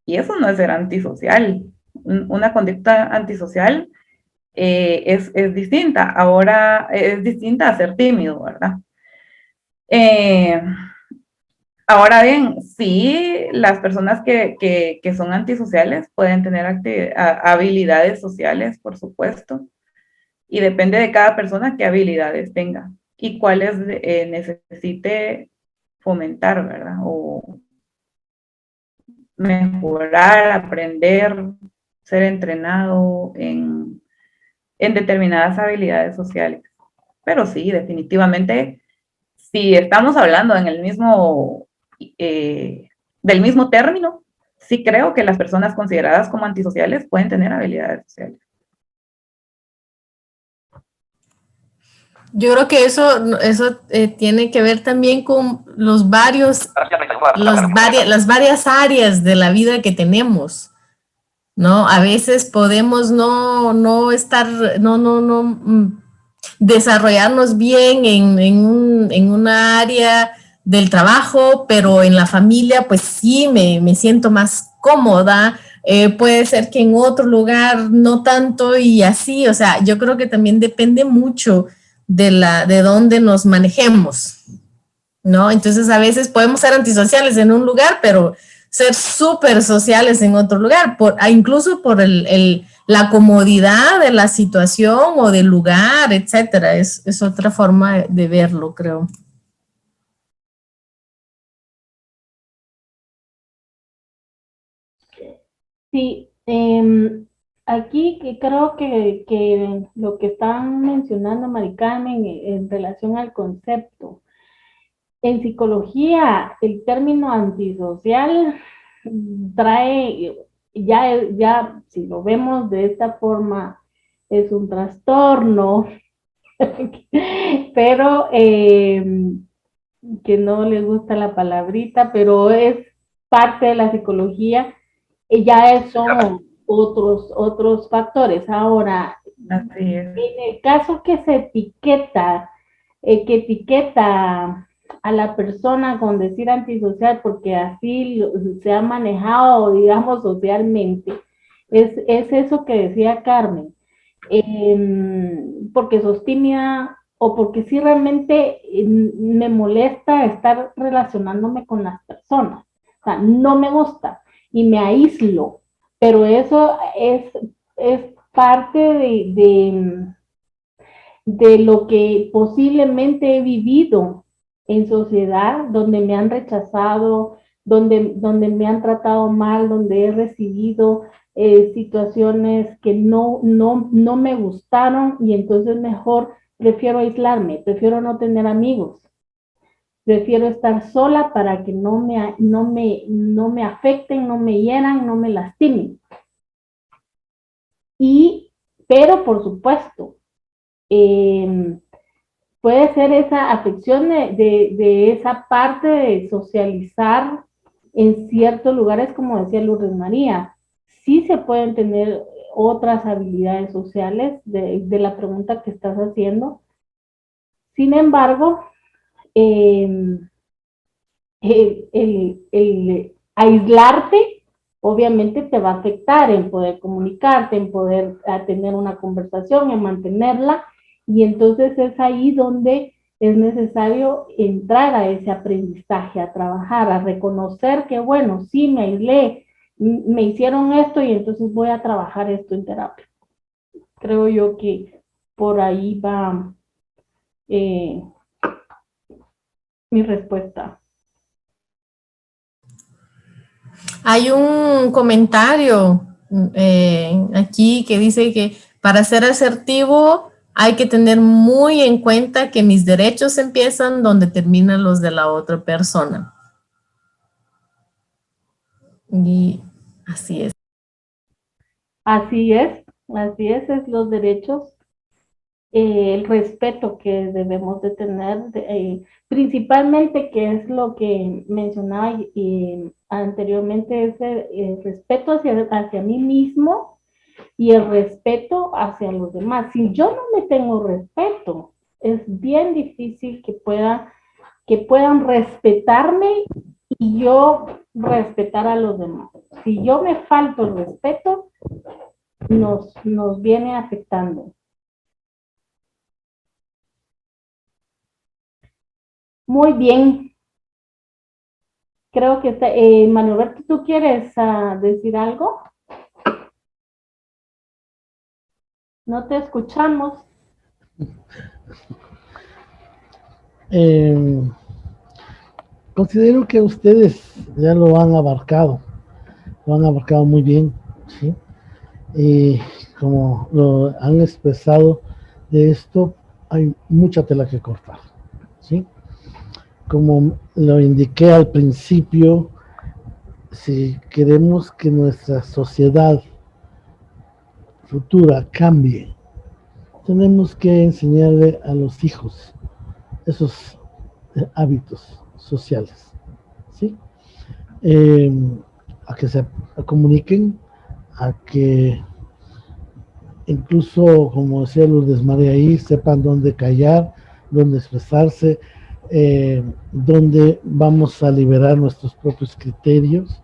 Y eso no es ser antisocial. Una conducta antisocial es distinta. Ahora es distinta a ser tímido, ¿verdad? Ahora bien, sí, las personas que son antisociales pueden tener habilidades sociales, por supuesto, y depende de cada persona qué habilidades tenga y cuáles necesite fomentar, ¿verdad? O mejorar, aprender, ser entrenado en determinadas habilidades sociales. Pero sí, definitivamente, si estamos hablando en el mismo, del mismo término, sí creo que las personas consideradas como antisociales pueden tener habilidades sociales. Yo creo que eso tiene que ver también con las varias áreas de la vida que tenemos, ¿no? A veces podemos no estar, desarrollarnos bien en una área del trabajo, pero en la familia, pues sí, me siento más cómoda. Puede ser que en otro lugar no tanto y así, o sea, yo creo que también depende mucho de dónde nos manejemos, ¿no? Entonces a veces podemos ser antisociales en un lugar, pero ser súper sociales en otro lugar, incluso por la comodidad de la situación o del lugar, etcétera. Es otra forma de verlo, creo. Sí, aquí que creo que lo que están mencionando Mari Carmen en relación al concepto, en psicología el término antisocial trae, ya si lo vemos de esta forma, es un trastorno, pero que no le gusta la palabrita, pero es parte de la psicología y ya son otros factores. Ahora, Así es. en el caso que etiqueta a la persona con decir antisocial, porque así se ha manejado, digamos, socialmente, es eso que decía Carmen, porque sos tímida o porque sí realmente me molesta estar relacionándome con las personas, o sea, no me gusta y me aíslo, pero eso es parte de lo que posiblemente he vivido en sociedad, donde me han rechazado, donde me han tratado mal, donde he recibido situaciones que no me gustaron y entonces mejor prefiero aislarme, prefiero no tener amigos, prefiero estar sola para que no me afecten, no me hieran, no me lastimen. Pero por supuesto, puede ser esa afección de esa parte de socializar en ciertos lugares, como decía Lourdes María. Sí se pueden tener otras habilidades sociales de la pregunta que estás haciendo. Sin embargo, eh, el aislarte obviamente te va a afectar en poder comunicarte, en poder tener una conversación, en mantenerla, y entonces es ahí donde es necesario entrar a ese aprendizaje, a trabajar, a reconocer que, bueno, sí, me aislé, me hicieron esto y entonces voy a trabajar esto en terapia. Creo yo que por ahí va mi respuesta. Hay un comentario aquí que dice que para ser asertivo hay que tener muy en cuenta que mis derechos empiezan donde terminan los de la otra persona. Y así es. Así es los derechos el respeto que debemos de tener, principalmente, que es lo que mencionaba anteriormente, es el respeto hacia mí mismo y el respeto hacia los demás. Si yo no me tengo respeto, es bien difícil que puedan respetarme y yo respetar a los demás. Si yo me falto el respeto, nos viene afectando. Muy bien. Creo que está, Manuel Alberto, ¿tú quieres decir algo? No te escuchamos. Considero que ustedes ya lo han abarcado muy bien, ¿sí? Y como lo han expresado de esto, hay mucha tela que cortar, ¿sí? Como lo indiqué al principio, si queremos que nuestra sociedad futura cambie, tenemos que enseñarle a los hijos esos hábitos sociales, ¿sí? Eh, a que se comuniquen, a que incluso, como decía Lourdes María ahí, sepan dónde callar, dónde expresarse, dónde vamos a liberar nuestros propios criterios,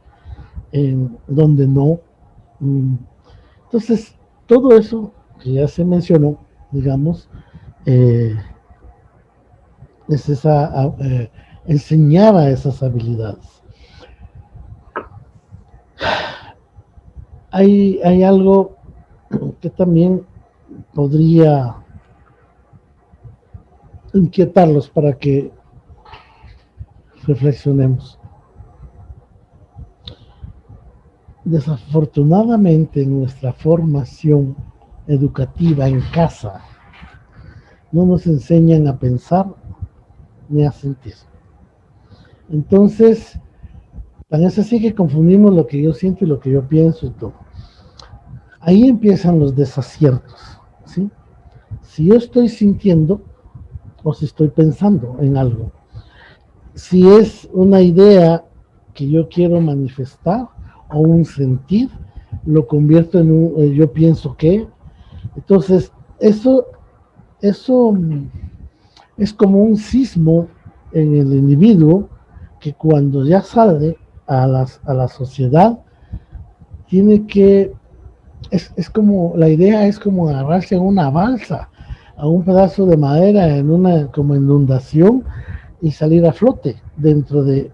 dónde no. Entonces, todo eso que ya se mencionó, digamos, es enseñar a esas habilidades. Hay algo que también podría inquietarlos para que reflexionemos. Desafortunadamente, en nuestra formación educativa en casa, no nos enseñan a pensar ni a sentir. Entonces, tan es así que confundimos lo que yo siento y lo que yo pienso y todo. Ahí empiezan los desaciertos, ¿sí? Si yo estoy sintiendo o si estoy pensando en algo. Si es una idea que yo quiero manifestar o un sentir, lo convierto en un yo pienso que. Entonces, eso es como un sismo en el individuo que cuando ya sale a la sociedad, tiene que, es como, la idea es como agarrarse a una balsa, a un pedazo de madera en una como inundación y salir a flote dentro de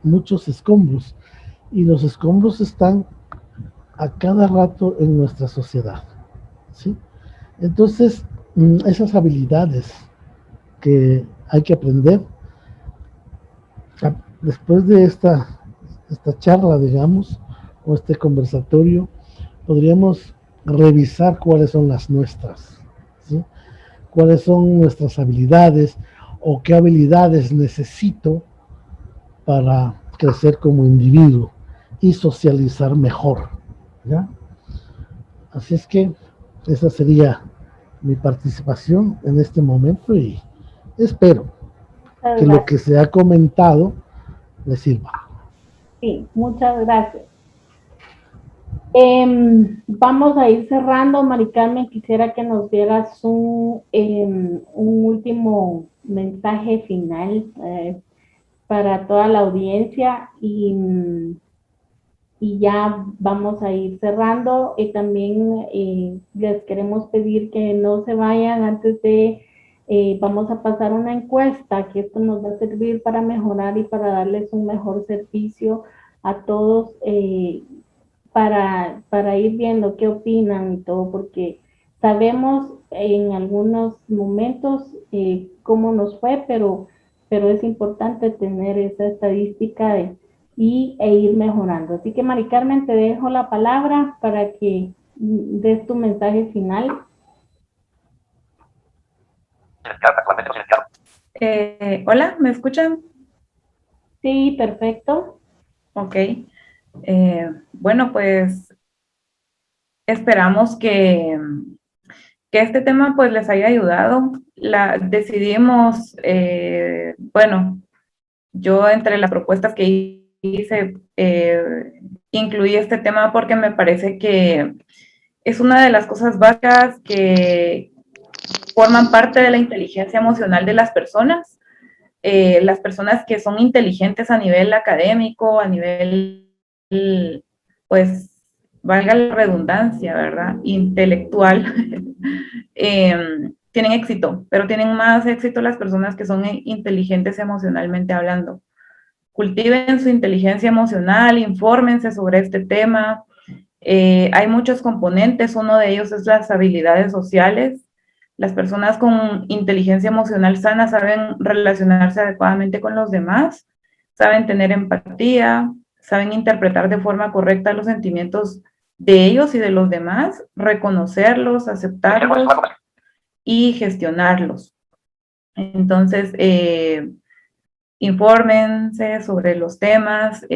muchos escombros. Y los escombros están a cada rato en nuestra sociedad, ¿sí? Entonces, esas habilidades que hay que aprender, después de esta charla, digamos, o este conversatorio, podríamos revisar cuáles son las nuestras, ¿sí? Cuáles son nuestras habilidades o qué habilidades necesito para crecer como individuo y socializar mejor, ¿ya? Así es que esa sería mi participación en este momento y espero que lo que se ha comentado les sirva. Sí, muchas gracias. Vamos a ir cerrando. Mari Carmen, quisiera que nos dieras un último mensaje final para toda la audiencia y ya vamos a ir cerrando. Y también les queremos pedir que no se vayan antes de, vamos a pasar una encuesta, que esto nos va a servir para mejorar y para darles un mejor servicio a todos, para ir viendo qué opinan y todo, porque sabemos en algunos momentos cómo nos fue, pero es importante tener esa estadística e ir mejorando. Así que, Mari Carmen, te dejo la palabra para que des tu mensaje final. Hola, ¿me escuchan? Sí, perfecto. Ok. Bueno, pues esperamos que este tema pues les haya ayudado. Decidimos, bueno, yo entre las propuestas que hice, incluí este tema porque me parece que es una de las cosas básicas que forman parte de la inteligencia emocional de las personas. Las personas que son inteligentes a nivel académico, a nivel, pues, valga la redundancia, ¿verdad? Intelectual, tienen éxito, pero tienen más éxito las personas que son inteligentes emocionalmente hablando. Cultiven su inteligencia emocional, infórmense sobre este tema. Hay muchos componentes, uno de ellos es las habilidades sociales. Las personas con inteligencia emocional sana saben relacionarse adecuadamente con los demás, saben tener empatía, saben interpretar de forma correcta los sentimientos de ellos y de los demás, reconocerlos, aceptarlos y gestionarlos. Entonces, infórmense sobre los temas,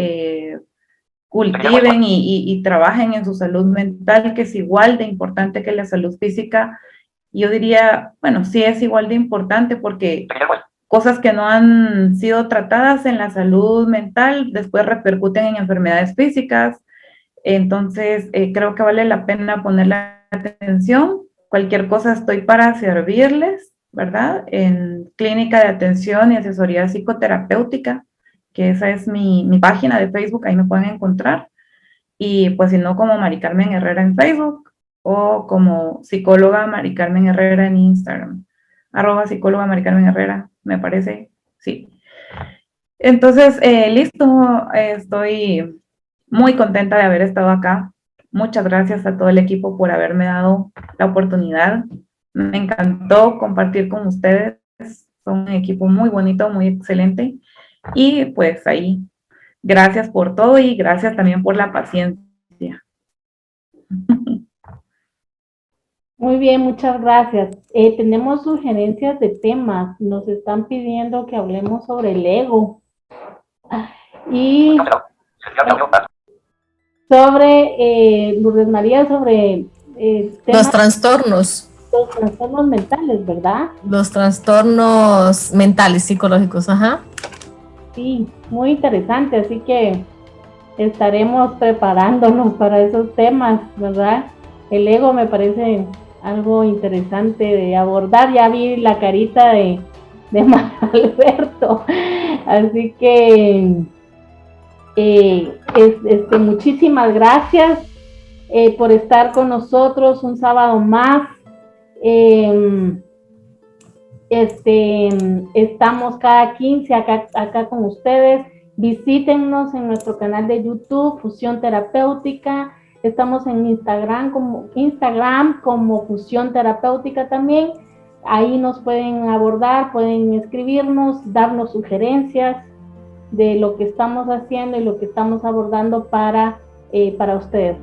cultiven y trabajen en su salud mental, que es igual de importante que la salud física. Yo diría, bueno, sí es igual de importante porque cosas que no han sido tratadas en la salud mental después repercuten en enfermedades físicas. Entonces, creo que vale la pena ponerle atención. Cualquier cosa estoy para servirles, ¿verdad? En Clínica de Atención y Asesoría Psicoterapéutica, que esa es mi página de Facebook, ahí me pueden encontrar. Y pues si no, como Mari Carmen Herrera en Facebook o como psicóloga Mari Carmen Herrera en Instagram. @psicóloga Mari Carmen Herrera, me parece, sí. Entonces, listo, estoy muy contenta de haber estado acá. Muchas gracias a todo el equipo por haberme dado la oportunidad. Me encantó compartir con ustedes. Son un equipo muy bonito, muy excelente. Y pues ahí, gracias por todo y gracias también por la paciencia. Muy bien, muchas gracias. Tenemos sugerencias de temas. Nos están pidiendo que hablemos sobre el ego. Y sobre, Lourdes María, sobre Los trastornos. Los trastornos mentales, ¿verdad? Los trastornos mentales, psicológicos, ajá. Sí, muy interesante, así que estaremos preparándonos para esos temas, ¿verdad? El ego me parece algo interesante de abordar. Ya vi la carita de Alberto, así que muchísimas gracias por estar con nosotros un sábado más. Estamos cada 15 acá con ustedes. Visítennos en nuestro canal de YouTube, Fusión Terapéutica. Estamos en Instagram como Fusión Terapéutica también. Ahí nos pueden abordar, pueden escribirnos, darnos sugerencias de lo que estamos haciendo y lo que estamos abordando para ustedes.